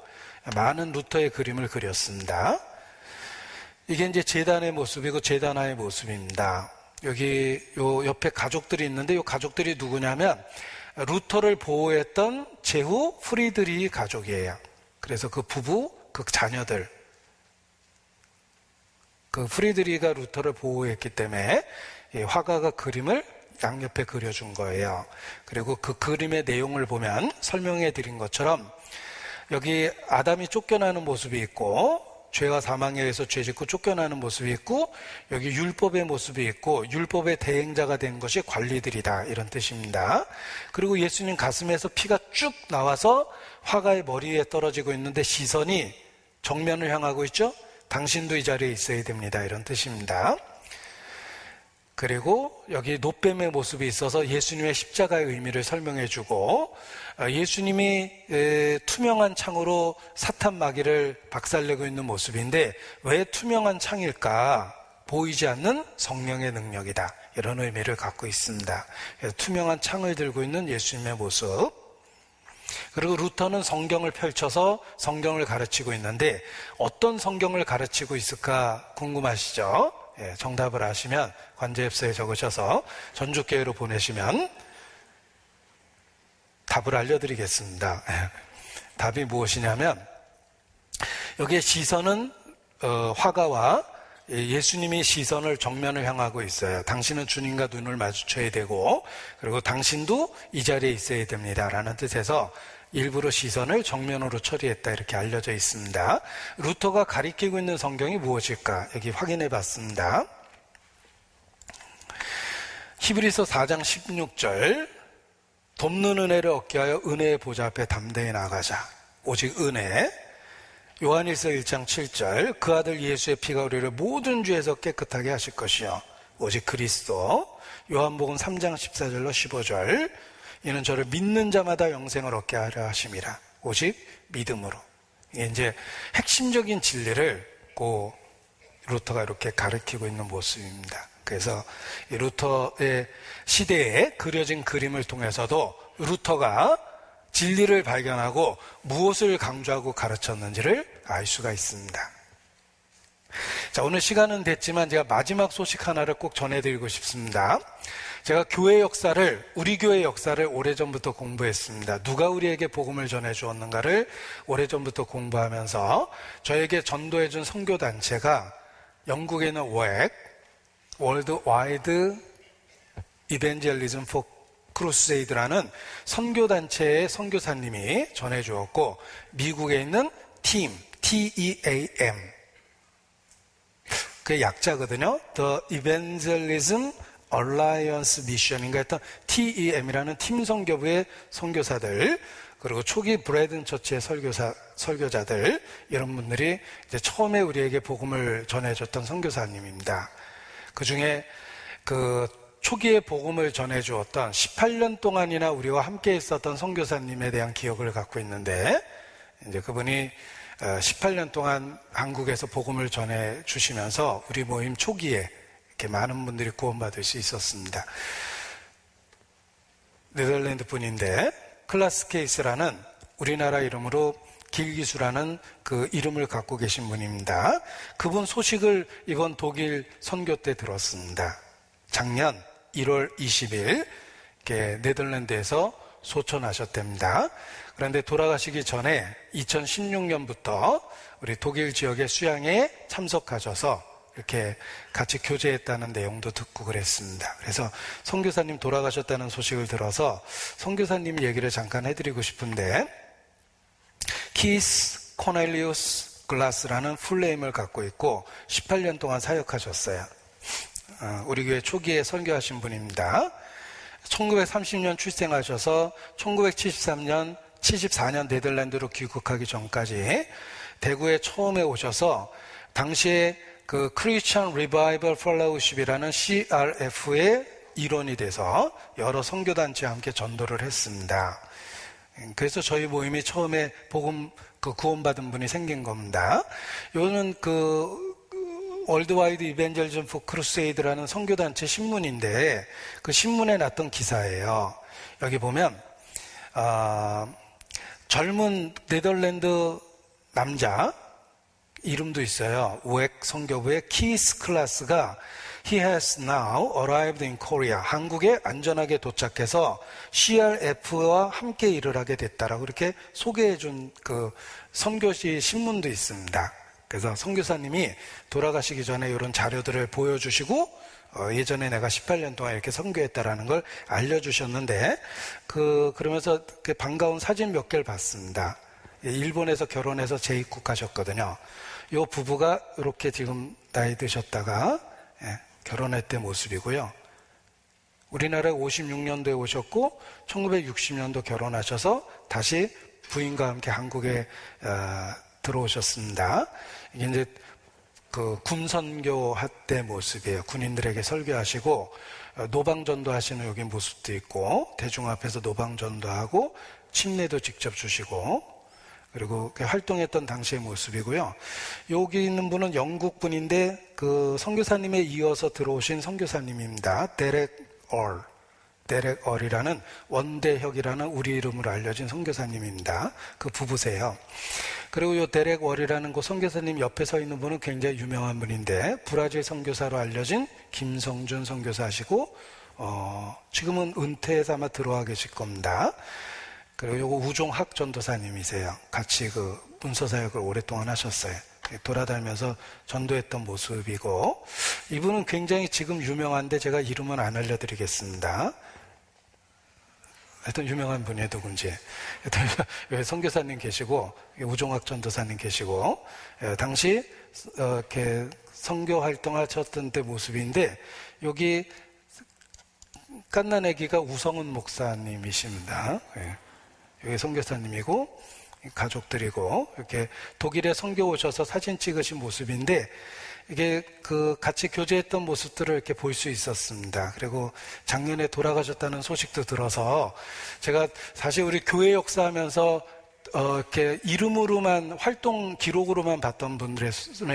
많은 루터의 그림을 그렸습니다. 이게 이제 제단의 모습이고 제단화의 모습입니다. 여기 요 옆에 가족들이 있는데 이 가족들이 누구냐면 루터를 보호했던 제후 프리드리 가족이에요. 그래서 그 부부, 그 자녀들, 그 프리드리가 루터를 보호했기 때문에 이 화가가 그림을 양옆에 그려준 거예요. 그리고 그 그림의 내용을 보면 설명해 드린 것처럼 여기 아담이 쫓겨나는 모습이 있고, 죄와 사망에 의해서 죄짓고 쫓겨나는 모습이 있고, 여기 율법의 모습이 있고, 율법의 대행자가 된 것이 관리들이다, 이런 뜻입니다. 그리고 예수님 가슴에서 피가 쭉 나와서 화가의 머리 위에 떨어지고 있는데 시선이 정면을 향하고 있죠. 당신도 이 자리에 있어야 됩니다, 이런 뜻입니다. 그리고 여기 노뱀의 모습이 있어서 예수님의 십자가의 의미를 설명해주고, 예수님이 투명한 창으로 사탄 마귀를 박살내고 있는 모습인데 왜 투명한 창일까? 보이지 않는 성령의 능력이다, 이런 의미를 갖고 있습니다. 그래서 투명한 창을 들고 있는 예수님의 모습. 그리고 루터는 성경을 펼쳐서 성경을 가르치고 있는데 어떤 성경을 가르치고 있을까 궁금하시죠? 정답을 아시면 관제엽서에 적으셔서 전주교회로 보내시면 답을 알려드리겠습니다. 답이 무엇이냐면, 여기에 시선은 화가와 예수님이 시선을 정면을 향하고 있어요. 당신은 주님과 눈을 마주쳐야 되고, 그리고 당신도 이 자리에 있어야 됩니다, 라는 뜻에서 일부러 시선을 정면으로 처리했다, 이렇게 알려져 있습니다. 루터가 가리키고 있는 성경이 무엇일까? 여기 확인해 봤습니다. 히브리서 4장 16절 돕는 은혜를 얻게 하여 은혜의 보좌 앞에 담대히 나가자. 오직 은혜. 요한일서 1장 7절 그 아들 예수의 피가 우리를 모든 죄에서 깨끗하게 하실 것이요 오직 그리스도. 요한복음 3장 14절로 15절 이는 저를 믿는 자마다 영생을 얻게 하려 하심이라. 오직 믿음으로. 이게 이제 핵심적인 진리를 루터가 이렇게 가르치고 있는 모습입니다. 그래서 이 루터의 시대에 그려진 그림을 통해서도 루터가 진리를 발견하고 무엇을 강조하고 가르쳤는지를 알 수가 있습니다. 자, 오늘 시간은 됐지만 제가 마지막 소식 하나를 꼭 전해드리고 싶습니다. 제가 교회 역사를, 우리 교회 역사를 오래전부터 공부했습니다. 누가 우리에게 복음을 전해주었는가를 오래전부터 공부하면서 저에게 전도해준 선교단체가 영국에 있는 WEC, 월드 와이드 이벤젤리즘 포 크루세이드라는 선교단체의 선교사님이 전해주었고, 미국에 있는 TEAM, T-E-A-M, 그게 약자거든요. The Evangelism Alliance Mission인가 했던 TEM이라는 팀 선교부의 선교사들, 그리고 초기 브레든 처치의 설교자들, 이런 분들이 이제 처음에 우리에게 복음을 전해줬던 선교사님입니다. 그 중에 초기에 복음을 전해주었던 18년 동안이나 우리와 함께 있었던 선교사님에 대한 기억을 갖고 있는데, 이제 그분이 18년 동안 한국에서 복음을 전해주시면서 우리 모임 초기에 이렇게 많은 분들이 구원받을 수 있었습니다. 네덜란드 분인데, 클라스 케이스라는 우리나라 이름으로 길기수라는 그 이름을 갖고 계신 분입니다. 그분 소식을 이번 독일 선교 때 들었습니다. 작년 1월 20일 네덜란드에서 소천하셨답니다. 그런데 돌아가시기 전에 2016년부터 우리 독일 지역의 수양에 참석하셔서 이렇게 같이 교제했다는 내용도 듣고 그랬습니다. 그래서 선교사님 돌아가셨다는 소식을 들어서 선교사님 얘기를 잠깐 해드리고 싶은데, 키스 코넬리우스 글라스라는 풀네임을 갖고 있고 18년 동안 사역하셨어요. 우리 교회 초기에 선교하신 분입니다. 1930년 출생하셔서 1973년 74년 네덜란드로 귀국하기 전까지 대구에 처음에 오셔서 당시에 그 크리스천 리바이벌 펠로우십이라는 CRF의 일원이 돼서 여러 선교단체와 함께 전도를 했습니다. 그래서 저희 모임이 처음에 복음 구원받은 분이 생긴 겁니다. 요는 월드와이드 이벤젤리즘 포 크루세이드라는 선교단체 신문인데, 그 신문에 났던 기사예요. 여기 보면 젊은 네덜란드 남자 이름도 있어요. 우엑 선교부의 키스 클라스가 He has now arrived in Korea. 한국에 안전하게 도착해서 CRF와 함께 일을 하게 됐다라고 이렇게 소개해준 그 선교시 신문도 있습니다. 그래서 선교사님이 돌아가시기 전에 이런 자료들을 보여주시고 예전에 내가 18년 동안 이렇게 선교했다라는 걸 알려주셨는데, 그러면서 반가운 사진 몇 개를 봤습니다. 일본에서 결혼해서 재입국하셨거든요. 이 부부가 이렇게 지금 나이 드셨다가 결혼할 때 모습이고요. 우리나라에 56년도에 오셨고 1960년도 결혼하셔서 다시 부인과 함께 한국에 들어오셨습니다. 이게 이제 군선교 할 때 모습이에요. 군인들에게 설교하시고 노방전도 하시는 여기 모습도 있고, 대중 앞에서 노방전도 하고 침례도 직접 주시고, 그리고 활동했던 당시의 모습이고요. 여기 있는 분은 영국 분인데 그 선교사님에 이어서 들어오신 선교사님입니다. 데렉 얼이라는 원대혁이라는 우리 이름으로 알려진 선교사님입니다. 그 부부세요. 그리고 이 데렉 월이라는 그 선교사님 옆에 서 있는 분은 굉장히 유명한 분인데, 브라질 선교사로 알려진 김성준 선교사시고 지금은 은퇴해서 아마 들어와 계실 겁니다. 그리고 요거 우종학 전도사님이세요. 같이 문서사역을 오랫동안 하셨어요. 돌아다니면서 전도했던 모습이고, 이분은 굉장히 지금 유명한데 제가 이름은 안 알려드리겠습니다. 하여튼 유명한 분이 누군지. 여기 선교사님 계시고 우종학 전도사님 계시고, 당시 이렇게 선교 활동하셨던 때 모습인데, 여기 갓난 아기가 우성은 목사님이십니다. 예. 여기 선교사님이고 가족들이고 이렇게 독일에 선교 오셔서 사진 찍으신 모습인데 이게 그 같이 교제했던 모습들을 이렇게 볼 수 있었습니다. 그리고 작년에 돌아가셨다는 소식도 들어서 제가 사실 우리 교회 역사하면서 이렇게 이름으로만 활동 기록으로만 봤던 분들의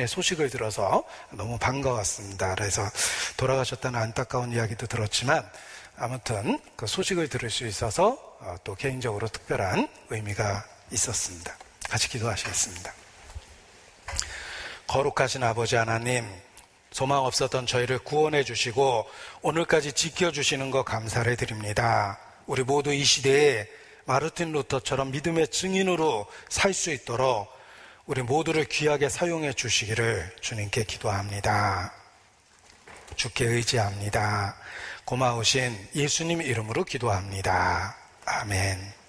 소식을 들어서 너무 반가웠습니다. 그래서 돌아가셨다는 안타까운 이야기도 들었지만 아무튼 그 소식을 들을 수 있어서 또 개인적으로 특별한 의미가 있었습니다. 같이 기도하시겠습니다. 거룩하신 아버지 하나님, 소망 없었던 저희를 구원해 주시고 오늘까지 지켜주시는 것 감사를 드립니다. 우리 모두 이 시대에 마르틴 루터처럼 믿음의 증인으로 살 수 있도록 우리 모두를 귀하게 사용해 주시기를 주님께 기도합니다. 주께 의지합니다. 고마우신 예수님 이름으로 기도합니다. 아멘.